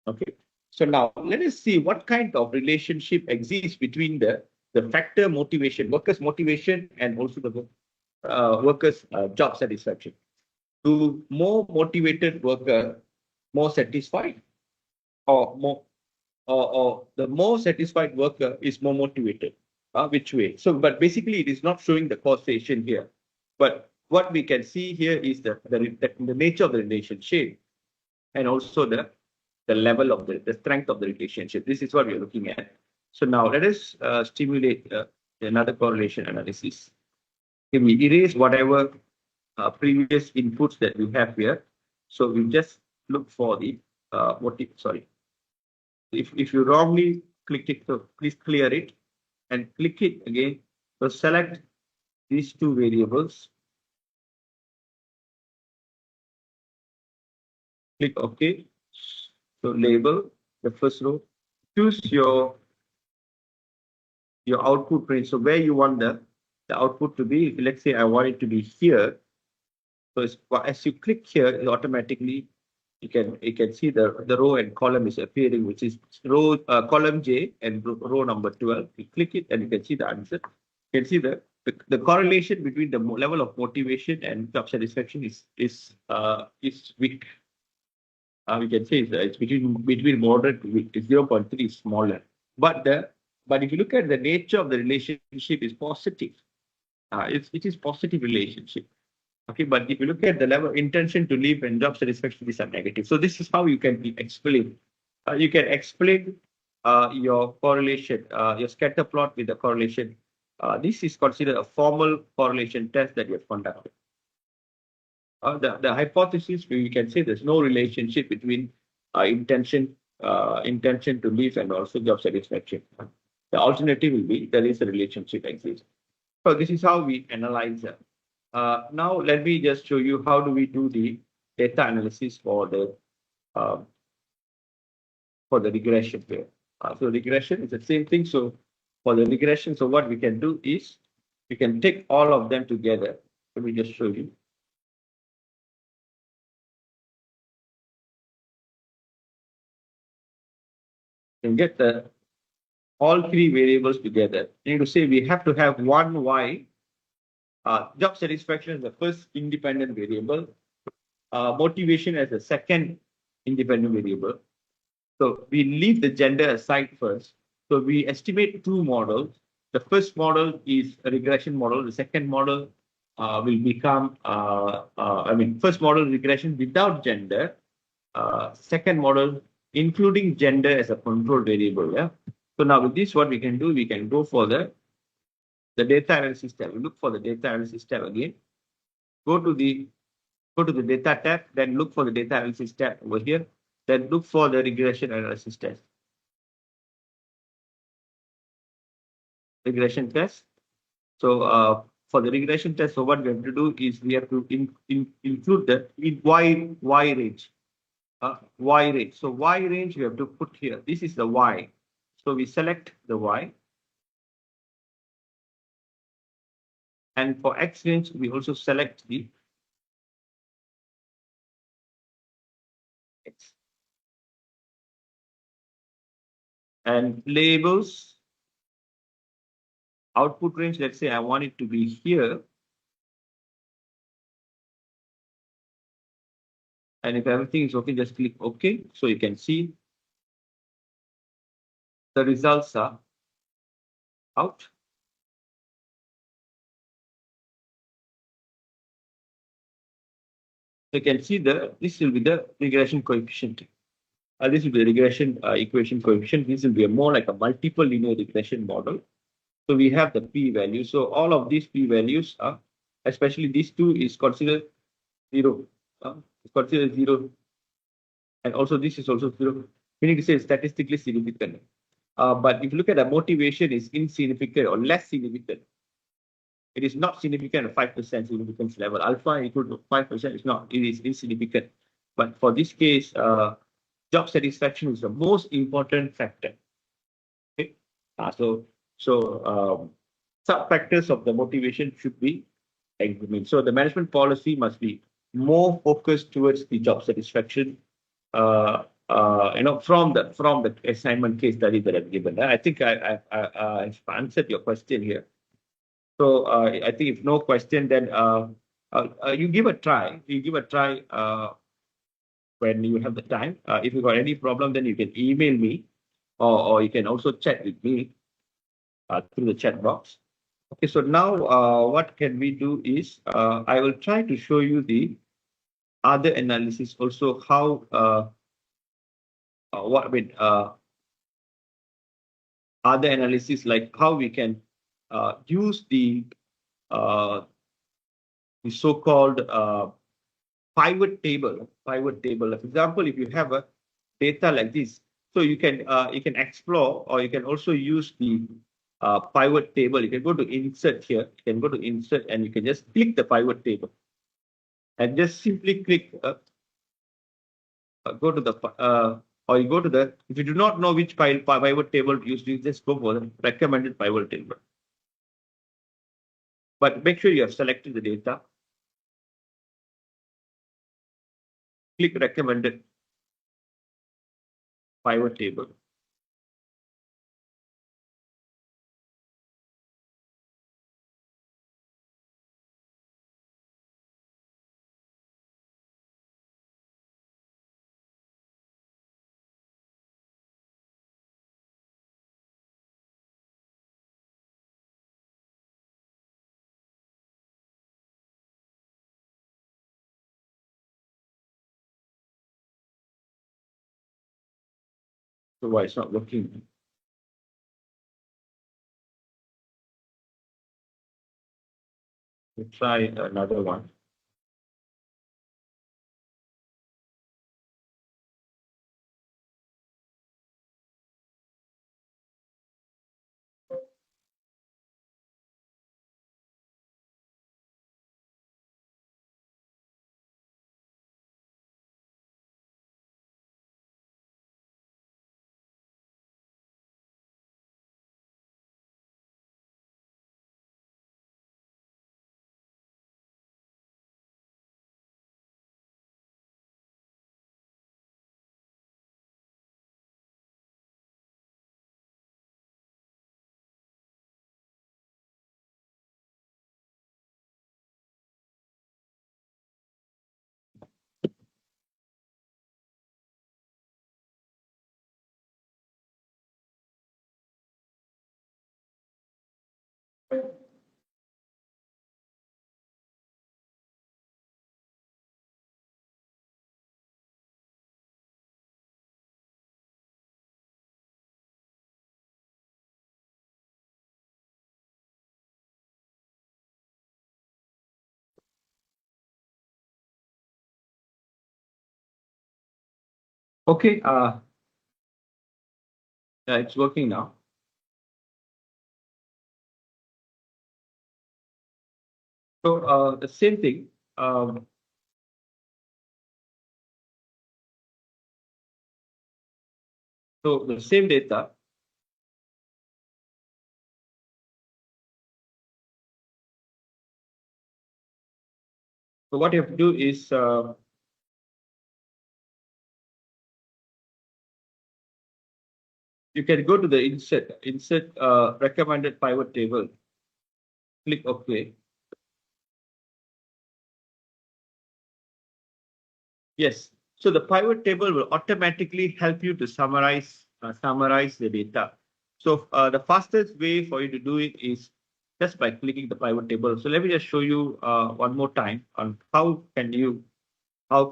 Okay. So now let us see what kind of relationship exists between the factor motivation, workers' motivation, and also the workers' job satisfaction. Do more motivated worker more satisfied, or the more satisfied worker is more motivated? Which way? So, but basically, it is not showing the causation here. But what we can see here is the nature of the relationship, and also the level of the strength of the relationship. This is what we are looking at. So now let us stimulate another correlation analysis. If we erase whatever previous inputs that we have here, so we just look for the sorry. If you wrongly click it, so please clear it and click it again. So select these two variables. Click OK. So label the first row. Choose your output range. So where you want the output to be. Let's say I want it to be here. So as you click here, automatically you can see the row and column is appearing, which is column J and row number 12. You click it and you can see the answer. You can see the correlation between the level of motivation and job satisfaction is weak. We can say it's between moderate to weak. It's 0.3 smaller. But if you look at the nature of the relationship is positive. it is positive relationship. Okay, but if you look at the level intention to leave and job satisfaction, these are negative. So this is how you can explain. You can explain your correlation, your scatter plot with the correlation. This is considered a formal correlation test that you have conducted. The hypothesis, we can say there's no relationship between intention to leave and also job satisfaction. The alternative will be there is a relationship exists. So this is how we analyze it. Now let me just show you how do we do the data analysis for the regression here. So regression is the same thing. So for the regression, so what we can do is we can take all of them together. Let me just show you. And get the all three variables together. You need to say we have to have one y. Job satisfaction is the first independent variable. Motivation as the second independent variable. So we leave the gender aside first. So we estimate two models. The first model is a regression model. The second model will become, first model regression without gender. Second model including gender as a control variable. Yeah. So now with this, what we can do, we can go for the data analysis tab. We look for the data analysis tab again. Go to the data tab, then look for the data analysis tab over here. Then look for the regression analysis test. Regression test. So for the regression test, so what we have to do is we have to include the y range. Y range. So y range we have to put here. This is the y. So we select the y. And for x range, we also select the x. And labels, output range, let's say I want it to be here. And if everything is okay, just click OK. So you can see the results are out. You can see this will be the regression coefficient. This will be the regression equation coefficient. This will be more like a multiple linear regression model. So we have the p-value. So all of these p-values are, especially these two, is considered zero. It's considered zero. And also this is also zero. We need to say statistically significant. But if you look at the motivation, is insignificant or less significant. It is not significant at 5% significance level. Alpha equal to 5% is not, it is insignificant. But for this case, job satisfaction is the most important factor. Okay. Sub factors of the motivation should be examined. So the management policy must be more focused towards the job satisfaction. From the assignment case study that I've given. I think I've answered your question here. So I think if no question, then you give a try. You give a try when you have the time. If you got any problem, then you can email me, or you can also chat with me through the chat box. Okay, so now what can we do is I will try to show you the other analysis also how other analysis like how we can use the so-called pivot table. Pivot table. For example, if you have a data like this, so you can explore, or you can also use the pivot table. You can go to insert here. You can go to insert, and you can just click the pivot table, and just simply click. Go to the or you go to the. If you do not know which pivot table to use, you just go for the recommended pivot table. But make sure you have selected the data. Click recommended pivot table. So why it's not working? We'll try another one. Okay, yeah, it's working now. So the same thing. So the same data. So what you have to do is you can go to the insert recommended pivot table. Click OK. Yes. So the pivot table will automatically help you to summarize the data. So the fastest way for you to do it is just by clicking the pivot table. So let me just show you one more time on how can you go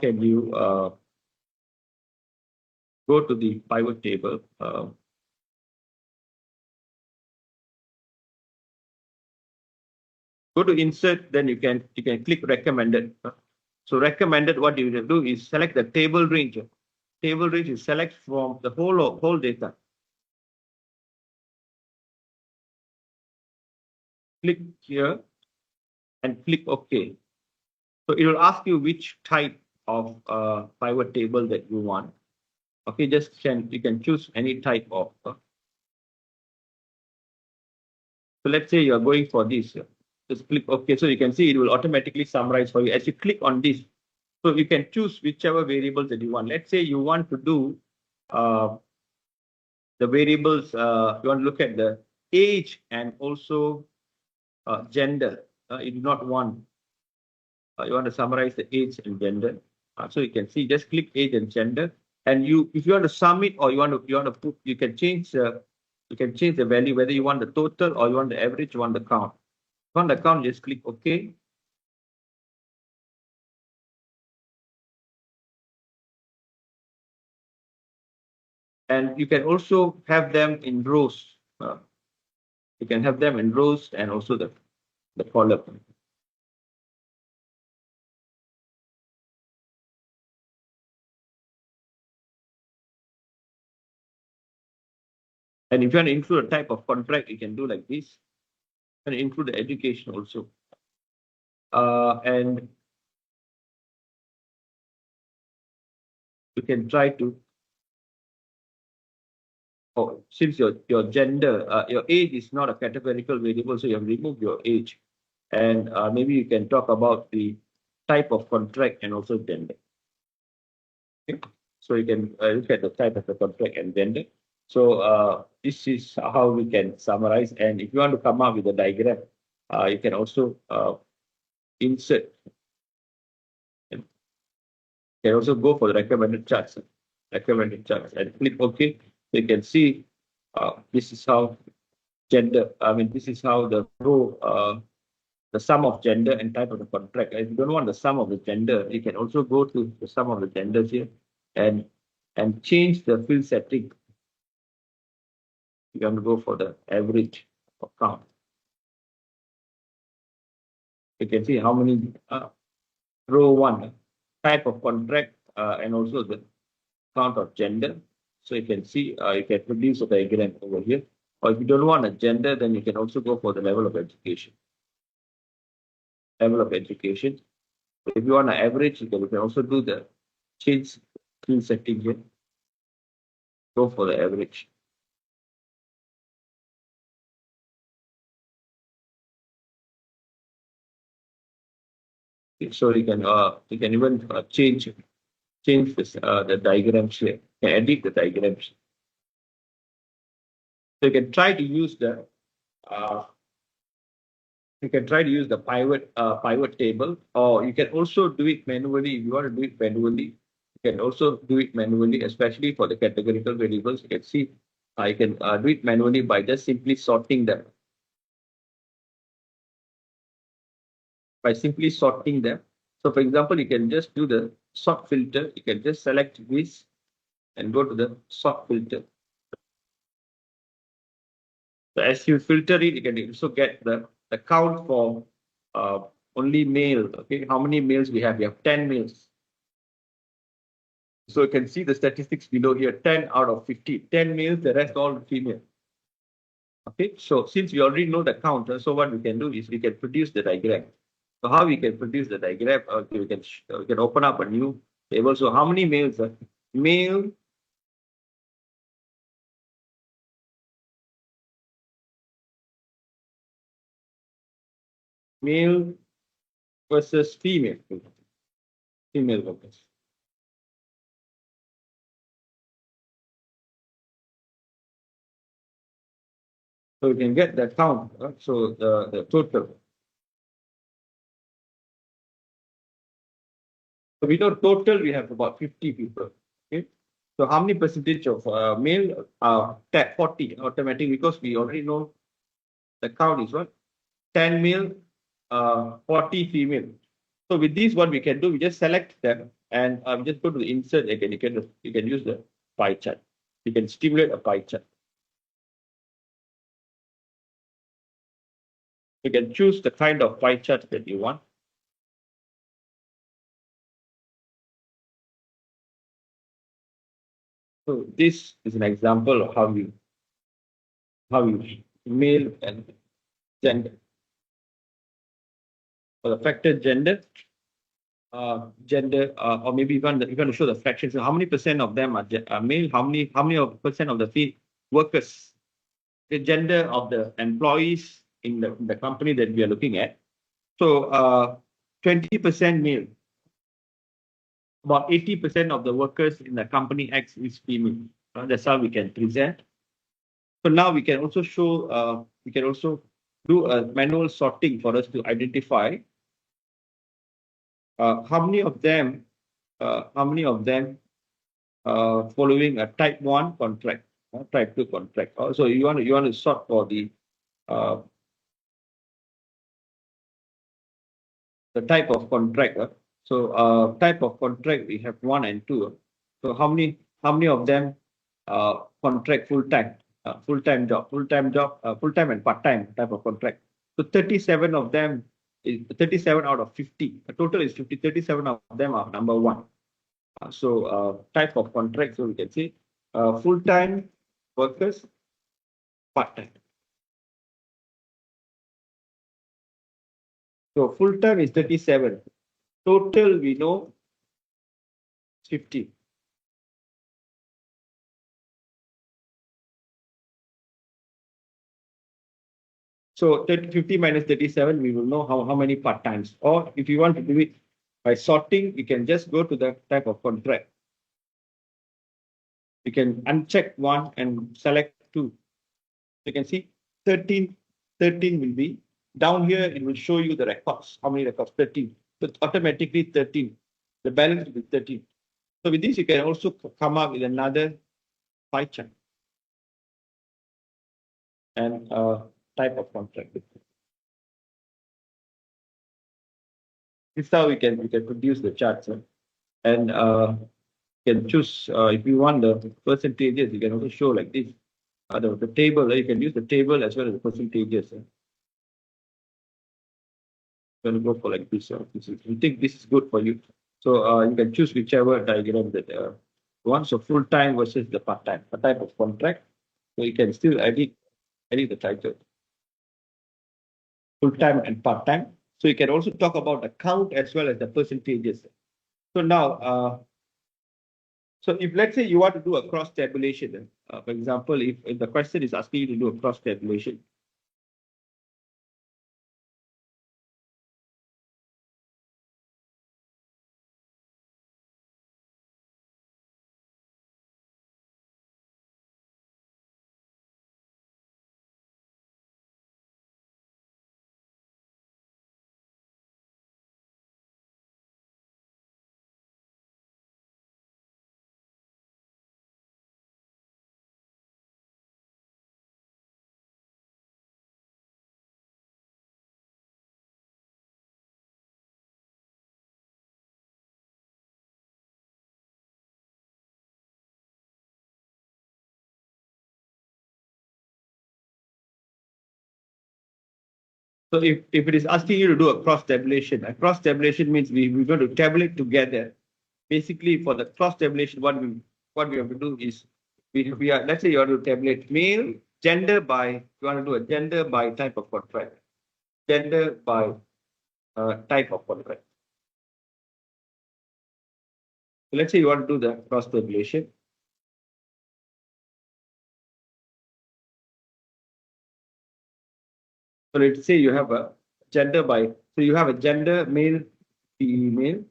to the pivot table. Go to insert, then you can click recommended. So recommended, what you will do is select the table range. Table range is select from the whole data. Click here and click OK. So it will ask you which type of pivot table that you want. Okay, you can choose any type of. So let's say you are going for this. Just click OK. So you can see it will automatically summarize for you as you click on this. So you can choose whichever variables that you want. Let's say you want to do the variables. You want to look at the age and also gender. You do not want. You want to summarize the age and gender. So you can see, just click age and gender, and if you want to sum it or you want to put, you can change the value, whether you want the total or you want the average, you want the count. If you want the count, just click OK. And you can also have them in rows. You can have them in rows and also the column. And if you want to include a type of contract, you can do like this. And include the education also. And you can try to, since your gender, your age is not a categorical variable, so you have removed your age. And maybe you can talk about the type of contract and also gender. Okay. So you can look at the type of the contract and gender. So this is how we can summarize. And if you want to come up with a diagram, you can also insert. You can also go for the recommended charts, and click OK. So you can see this is how gender. I mean, this is how the row, the sum of gender and type of the contract. If you don't want the sum of the gender, you can also go to the sum of the genders here and change the field setting you want to go for the average of count. You can see how many row one type of contract and also the count of gender. So you can see you can produce a diagram over here. Or if you don't want a gender, then you can also go for the level of education. Level of education. So if you want an average, you can also do the change skill setting here. Go for the average. So you can even change this the diagrams here. You can edit the diagrams. So you can try to use the pivot table, or you can also do it manually. If you want to do it manually, you can also do it manually, especially for the categorical variables. You can see I can do it manually by just simply sorting them. By simply sorting them. So for example, you can just do the sort filter. You can just select this and go to the sort filter. So as you filter it, you can also get the count for only male. Okay, how many males we have? We have 10 males. So you can see the statistics below here, 10 out of 50, 10 males, the rest all female. Okay, so since we already know the count, so what we can do is we can produce the diagram. So how we can produce the diagram? We can open up a new table. So how many males? Male versus female workers. So we can get the count. So the total. So we know total we have about 50 people. Okay. So how many percentage of male? 40 automatic, because we already know the count is what? 10 male, 40 female. So with this, what we can do, we just select them and just go to the insert again. You can use the pie chart. You can stimulate a pie chart. You can choose the kind of pie chart that you want. So this is an example of how you male and gender. For the factor gender, or maybe you're going to show the fractions. So how many percent of them are male? How many percent of the workers, the gender of the employees in the company that we are looking at? So 20% male. About 80% of the workers in the company X is female. That's how we can present. So now we can also show. We can also do a manual sorting for us to identify how many of them following a type 1 contract, type 2 contract. So you want to sort for the type of contract. So type of contract we have 1 and 2. So how many of them contract full-time job, full-time and part-time type of contract? So 37 of them is 37 out of 50. The total is 50. 37 of them are number 1. So type of contract, so we can see full-time workers, part-time. So full-time is 37. Total we know 50. So 50 minus 37, we will know how many part-times. Or if you want to do it by sorting, you can just go to the type of contract. You can uncheck 1 and select 2. You can see 13 will be down here. It will show you the records. How many records? 13. So automatically 13. The balance will be 13. So with this, you can also come up with another pie chart and type of contract. This is how we can produce the charts, and you can choose if you want the percentages. You can also show like this. the table. You can use the table as well as the percentages. Going to go for like this. You think this is good for you. So you can choose whichever diagram that wants a full time versus the part time, a type of contract. So you can still edit the title. Full time and part time. So you can also talk about the count as well as the percentages. So now, so if let's say you want to do a cross tabulation, for example, if the question is asking you to do a cross tabulation, so if it is asking you to do a cross tabulation means we're going to tabulate together. Basically, for the cross tabulation, what we have to do is we are, let's say you want to tabulate male gender by, you want to do a gender by type of contract, gender by type of contract. So let's say you want to do the cross tabulation. So let's say you have a gender by, so you have a gender male, female,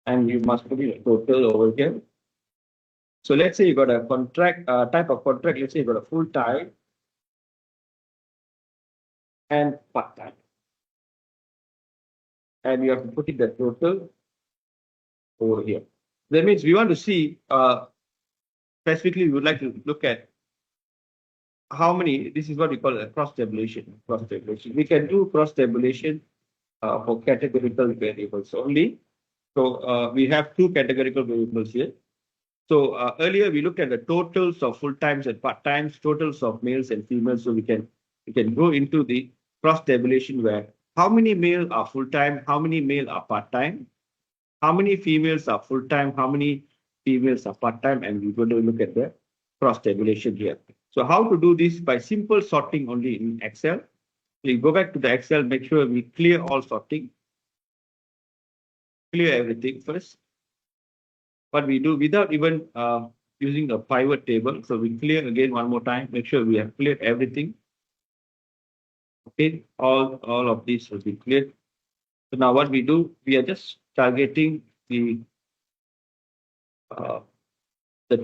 and you must put in a total over here. So let's say you got a contract, type of contract, let's say you got a full time and part time. And you have to put in the total over here. That means we want to see, specifically, we would like to look at how many, this is what we call a cross tabulation. We can do cross tabulation for categorical variables only. So we have two categorical variables here. So earlier we looked at the totals of full times and part times, totals of males and females. So we can go into the cross tabulation where how many male are full time, how many male are part time, how many females are full time, how many females are part time, and we're going to look at the cross tabulation here. So how to do this? By simple sorting only in Excel. We go back to the Excel, make sure we clear all sorting, clear everything first. What we do without even using a pivot table. So we clear again one more time, make sure we have cleared everything. Okay, all of these will be cleared. So now what we do, we are just targeting the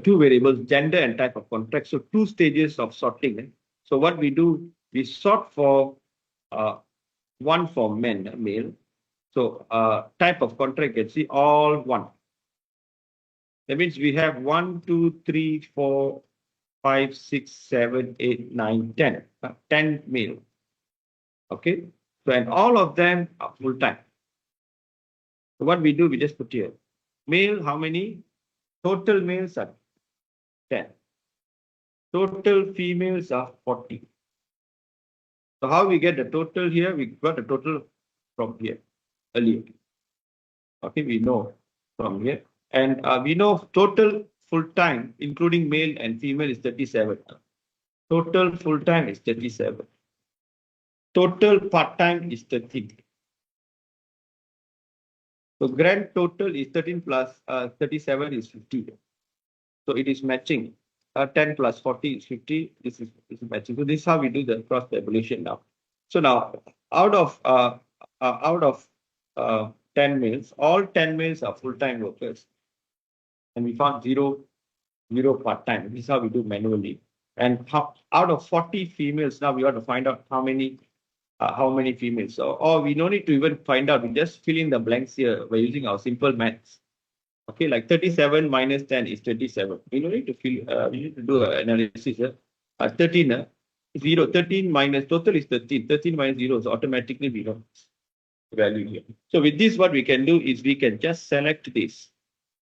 two variables, gender and type of contract. So two stages of sorting. So what we do, we sort for one for men, male. So type of contract, you can see all one. That means we have 1, 2, 3, 4, 5, 6, 7, 8, 9, 10. 10 male. Okay. So and all of them are full time. So what we do, we just put here. Male, how many? Total males are 10. Total females are 40. So how we get the total here? We got the total from here earlier. Okay, we know from here. And we know total full time, including male and female, is 37. Total full time is 37. Total part time is 13. So grand total is 13 plus 37 is 50. So it is matching. 10 plus 40 is 50. This is matching. So this is how we do the cross tabulation now. So now out of 10 males, all 10 males are full-time workers. And we found zero part-time. This is how we do manually. And out of 40 females, now we want to find out how many females. So, or we don't need to even find out. We just fill in the blanks here by using our simple maths. Okay, like 37 minus 10 is 27. We don't need to fill. We need to do an analysis here. 13, 0. 13 minus total is 13. 13 minus 0 is automatically we know value here. So with this, what we can do is we can just select this.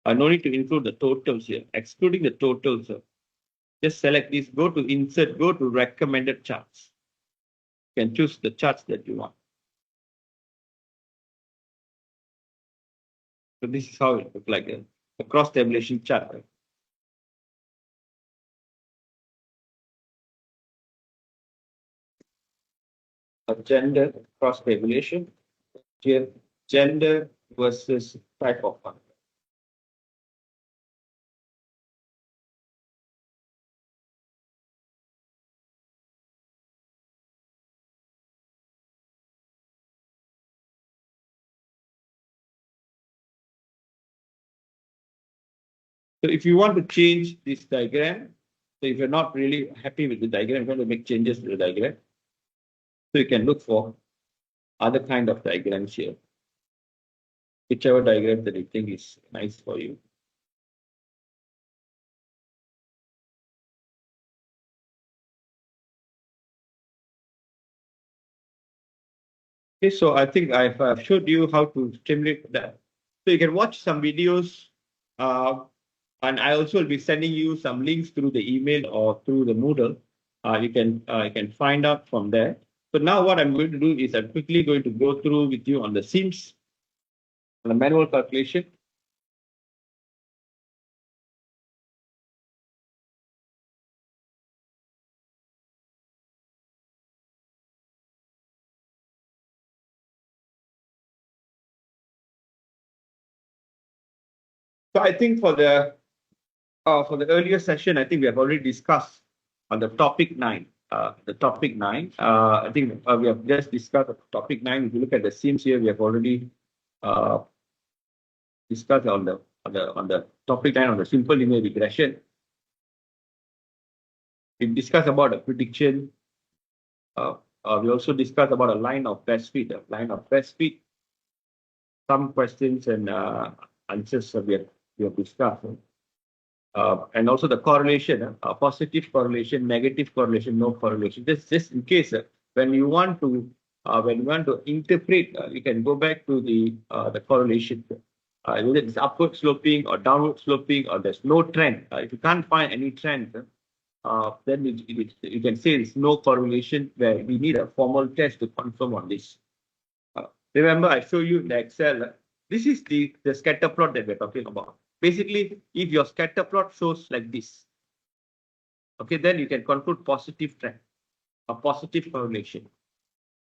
No need to include the totals here. Excluding the totals, just select this, go to insert, go to recommended charts. You can choose the charts that you want. So this is how it looks like a cross tabulation chart. A gender cross tabulation, gender versus type of fund. So if you want to change this diagram, so if you're not really happy with the diagram, you want to make changes to the diagram, so you can look for other kind of diagrams here. Whichever diagram that you think is nice for you. Okay, so I think I've showed you how to stimulate that. So you can watch some videos, and I also will be sending you some links through the email or through the Moodle. You can find out from there. So now what I'm going to do is I'm quickly going to go through with you on the SIMS, on the manual calculation. So I think for the earlier session, I think we have already discussed on the topic 9. I think we have just discussed topic 9. If you look at the SIMS here, we have already discussed on the topic 9 on the simple linear regression. We discussed about a prediction. We also discussed about a line of best fit. Some questions and answers we have discussed. And also the correlation, positive correlation, negative correlation, no correlation. This just in case when you want to interpret, you can go back to the correlation. Whether it's upward sloping or downward sloping, or there's no trend. If you can't find any trend, then you can say it's no correlation, where we need a formal test to confirm on this. Remember, I show you in the Excel. This is the scatter plot that we're talking about. Basically, if your scatter plot shows like this, okay, then you can conclude positive trend, a positive correlation.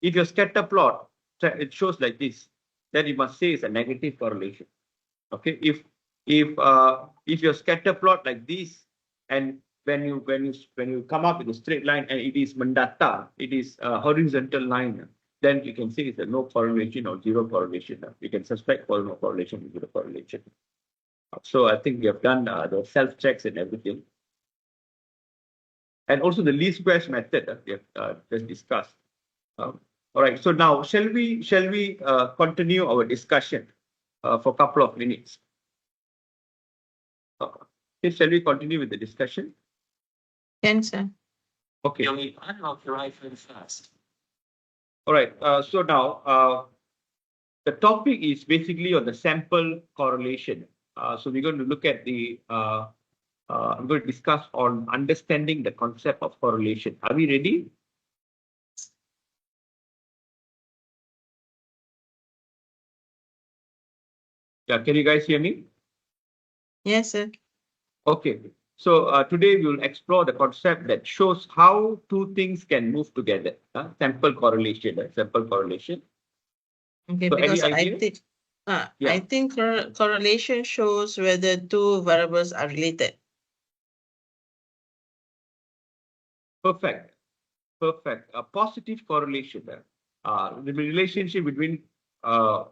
If your scatter plot it shows like this, then you must say it's a negative correlation. Okay, if your scatter plot like this, and when you come up with a straight line and it is mandata, it is a horizontal line, then you can say it's a no correlation or zero correlation. You can suspect for no correlation or zero correlation. So I think we have done the self checks and everything, and also the least squares method we have just discussed. All right. So now shall we continue our discussion for a couple of minutes? Okay, shall we continue with the discussion? Can, sir. Okay. You'll need unauthorized first. All right. So now the topic is basically on the sample correlation. So we're going to look at the. I'm going to discuss on understanding the concept of correlation. Are we ready? Yeah. Can you guys hear me? Yes, sir. Okay. So today we will explore the concept that shows how two things can move together. Sample correlation. Sample correlation. Okay, So because any I idea? think Yeah. I think correlation shows whether two variables are related. Perfect. Perfect. A positive correlation. The relationship between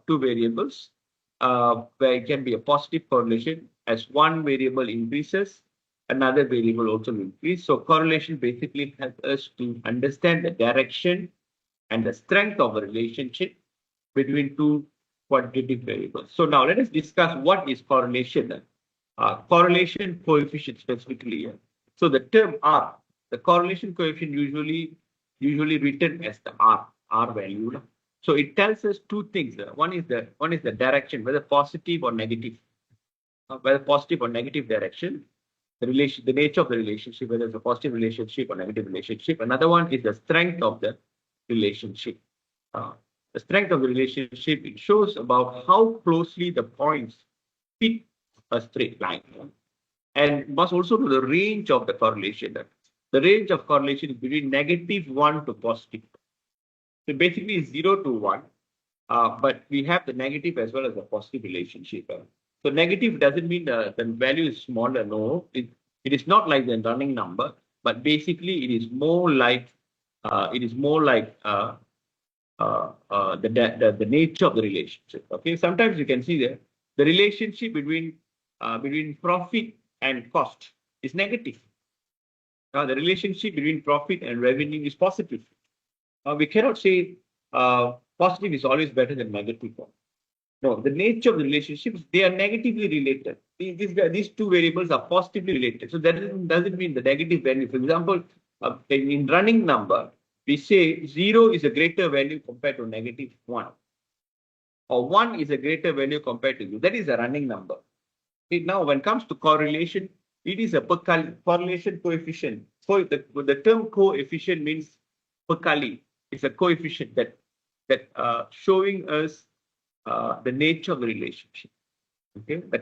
two variables, where it can be a positive correlation as one variable increases, another variable also will increase. So correlation basically helps us to understand the direction and the strength of a relationship between two quantitative variables. So now let us discuss what is correlation. Correlation coefficient specifically. So the term R, the correlation coefficient usually written as the R value. So it tells us two things. One is the direction, whether positive or negative. whether positive or negative direction, the nature of the relationship, whether it's a positive relationship or negative relationship. Another one is the strength of the relationship. The strength of the relationship, it shows about how closely the points fit a straight line. And must also know the range of the correlation. The range of correlation is between -1 to +1. So basically 0 to 1, but we have the negative as well as the positive relationship. So negative doesn't mean the value is smaller. No, it is not like the running number, but basically it is more like the nature of the relationship. Okay, sometimes you can see that the relationship between profit and cost is negative. The relationship between profit and revenue is positive. We cannot say positive is always better than negative. No, the nature of the relationships, they are negatively related. These two variables are positively related. So that doesn't mean the negative value. For example, in running number, we say 0 is a greater value compared to -1. Or 1 is a greater value compared to 0. That is a running number. Okay, now, when it comes to correlation, it is a correlation coefficient. So the term coefficient means Pekali. It's a coefficient that showing us the nature of the relationship. Okay, the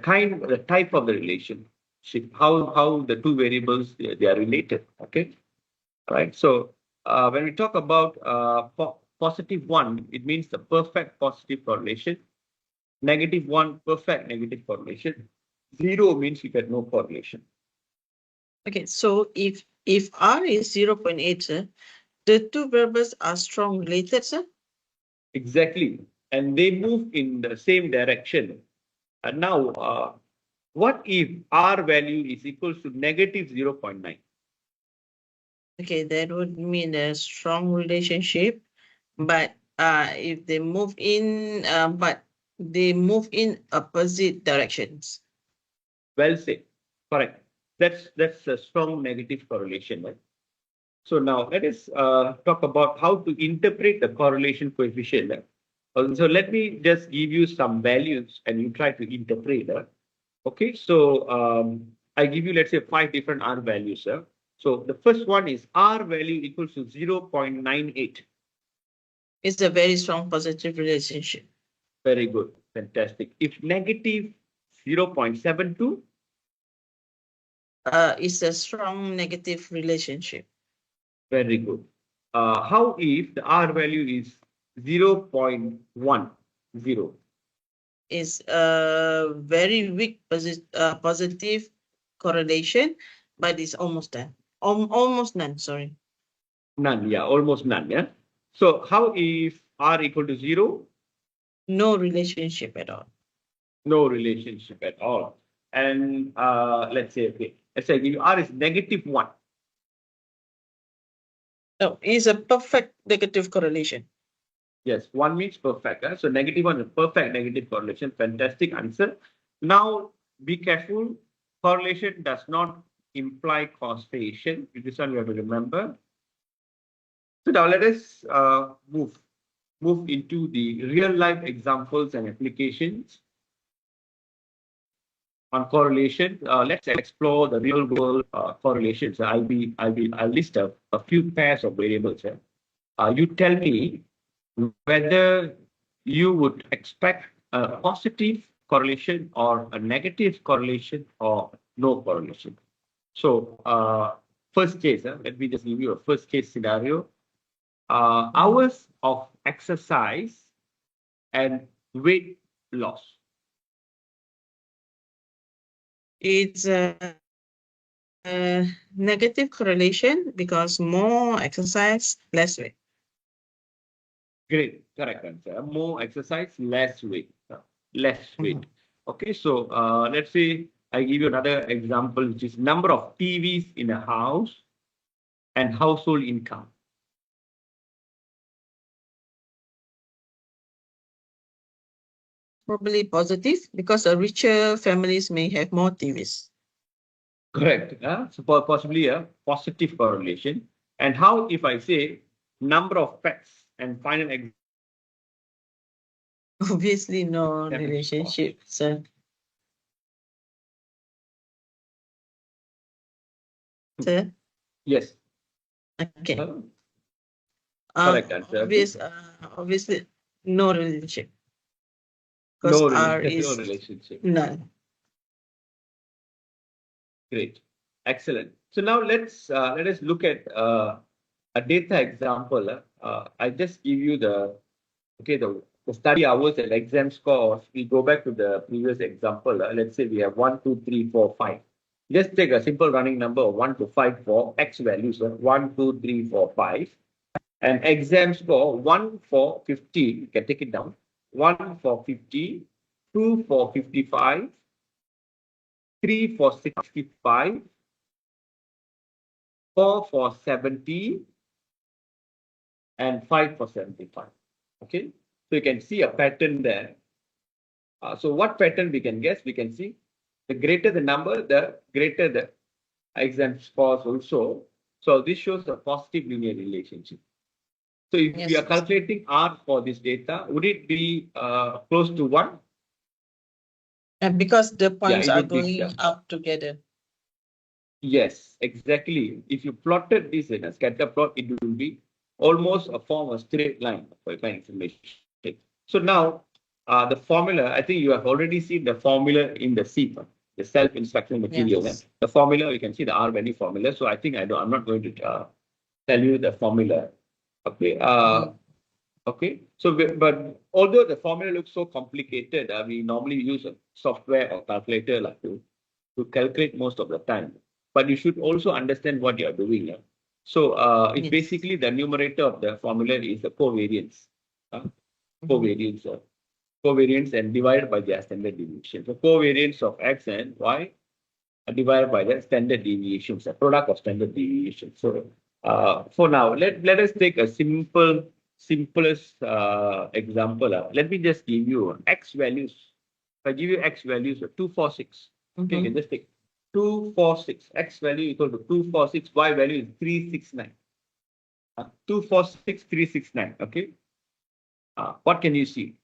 type of the relationship, how the two variables they are related. Okay, all right. So when we talk about +1, it means the perfect positive correlation. -1, perfect negative correlation. 0 means you get no correlation. Okay, so if R is 0.8, sir, the two variables are strong related, sir? Exactly. And they move in the same direction. And now, what if R value is equal to -0.9? Okay, that would mean a strong relationship, but if they move in, but they move in opposite directions. Well said. Correct. That's a strong negative correlation. Right? So now let us talk about how to interpret the correlation coefficient. So let me just give you some values and you try to interpret. Okay, so I give you, let's say, 5 different R values. So the first one is R value equals to 0.98. It's a very strong positive relationship. Very good. Fantastic. If -0.72, it's a strong negative relationship. very good. How if the R value is 0.10? Is a very weak positive correlation, but it's almost done. Almost none, sorry. None, yeah, almost none, yeah. So how if R equal to 0? No relationship at all. No relationship at all. And let's say, okay, let's say if R is -1. No, it's a perfect negative correlation. Yes, 1 means perfect. So -1 is perfect negative correlation. Fantastic answer. Now, be careful. Correlation does not imply causation. This one you have to remember. So now let us move into the real life examples and applications on correlation. Let's explore the real world correlations. I'll list a few pairs of variables here. You tell me whether you would expect a positive correlation or a negative correlation or no correlation. So first case, let me just give you a first case scenario. Hours of exercise and weight loss. It's a negative correlation because more exercise, less weight. Great, correct answer. More exercise, less weight. Less weight. Okay, so let's say I give you another example, which is number of TVs in a house and household income. Probably positive because the richer families may have more TVs. Correct. So possibly a positive correlation. And how if I say number of pets and final Obviously, no relationship, sir. Sir? Yes. Okay. Correct answer. Obviously, no relationship. Because No R no is relationship. none. Great. Excellent. So now let us look at a data example. I just give you the study hours and exam scores. We go back to the previous example. Let's say we have 1, 2, 3, 4, 5. Just take a simple running number of 1 to 5 for X values. 1, 2, 3, 4, 5. And exam score 1 for 50. You can take it down. 1 for 50, 2 for 55, 3 for 65, 4 for 70, and 5 for 75. Okay, so you can see a pattern there. So what pattern we can guess? We can see the greater the number, the greater the exam scores also. So this shows a positive linear relationship. So if we are Yes. calculating R for this data, would it be close to 1? Because the points it are would be, going yeah. up together. Yes, exactly. If you plotted this in a scatter plot, it will be almost a form of straight line for your information. So now, the formula, I think you have already seen the formula in the sheet, the self-instruction material. Yes. The formula, you can see the R value formula. So I think I'm not going to tell you the formula. Okay. Okay. So, but although the formula looks so complicated, we normally use a software or calculator like to calculate most of the time. But you should also understand what you are doing. Yeah? So it's Yes. basically the numerator of the formula is the covariance. Covariance, covariance and divided by their standard deviation. So covariance of X and Y are divided by the standard deviations, the product of standard deviation. So for now, let us take a simplest example. Let me just give you X values. If I give you X values of 246, okay, you can just take 246. X value equal to 246. Y value is 369. 246, 369. Okay. What can you see?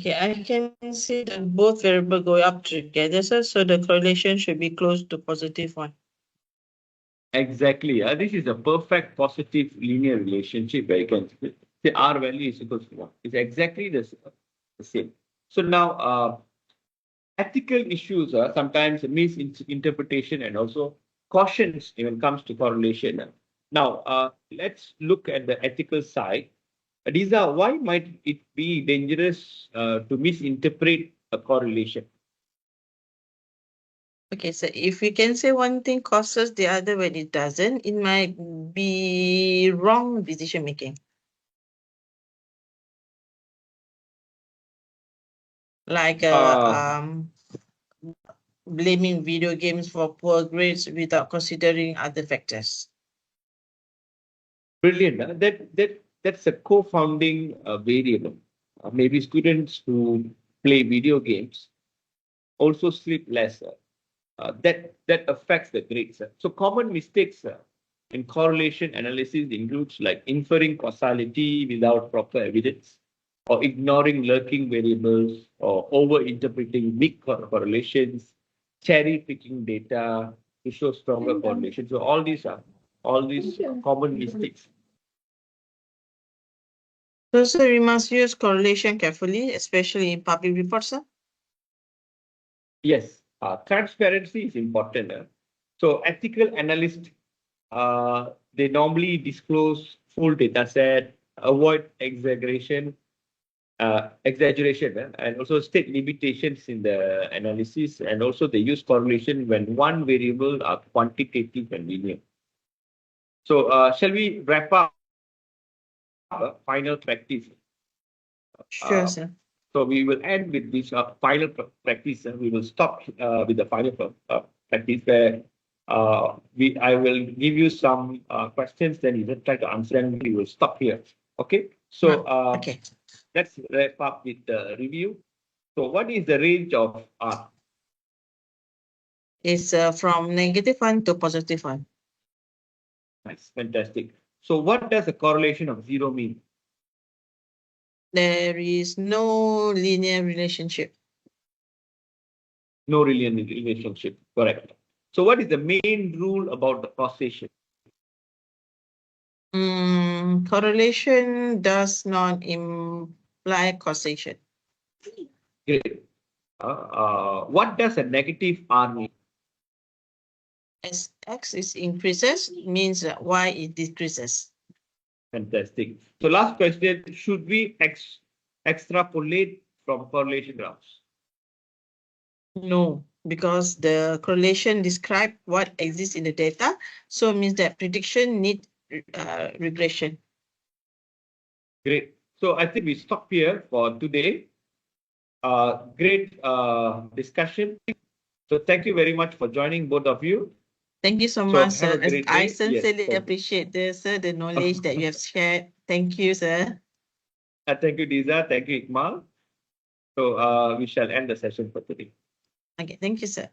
Okay, I can see that both variables go up together, sir, so the correlation should be close to +1. Exactly. This is a perfect positive linear relationship where you can say R value is equal to 1. It's exactly the same. So now, ethical issues are sometimes misinterpretation and also cautions when it comes to correlation. Now, let's look at the ethical side. Adiza, why might it be dangerous to misinterpret a correlation? Okay, so if we can say one thing causes the other when it doesn't, it might be wrong decision making. Like blaming video games for poor grades without considering other factors. Brilliant. That's a co-founding variable. Maybe students who play video games also sleep less. That affects the grades. So common mistakes in correlation analysis includes like inferring causality without proper evidence, or ignoring lurking variables, or over-interpreting weak correlations, cherry picking data to show stronger correlations. So all these are common mistakes. So we must use correlation carefully, especially in public reports, sir. Yes, transparency is important. So ethical analysts, they normally disclose full data set, avoid exaggeration, and also state limitations in the analysis, and also they use correlation when one variable are quantitative and linear. So shall we wrap up final practice? Sure, sir. So we will end with this final practice. We will stop with the final practice where I will give you some questions, then you just try to answer, and we will stop here. Okay. So Okay. let's wrap up with the review. So what is the range of R? It's from -1 to +1. Nice, fantastic. So what does a correlation of 0 mean? There is no linear relationship. No linear relationship. Correct. So what is the main rule about the causation? Correlation does not imply causation. Great. What does a negative R mean? As X is increases means that Y it decreases. Fantastic. So last question, should we extrapolate from correlation graphs? No, because the correlation describe what exists in the data, so means that prediction need regression. Great. So I think we stop here for today. Great discussion. So thank you very much for joining, both of you. Thank you so So much, have sir. a great I day. Yes, sincerely thank you. appreciate the knowledge that you have shared. Thank you, sir. Thank you, Diza. Thank you, Ikmal. So we shall end the session for today. Okay, thank you, sir.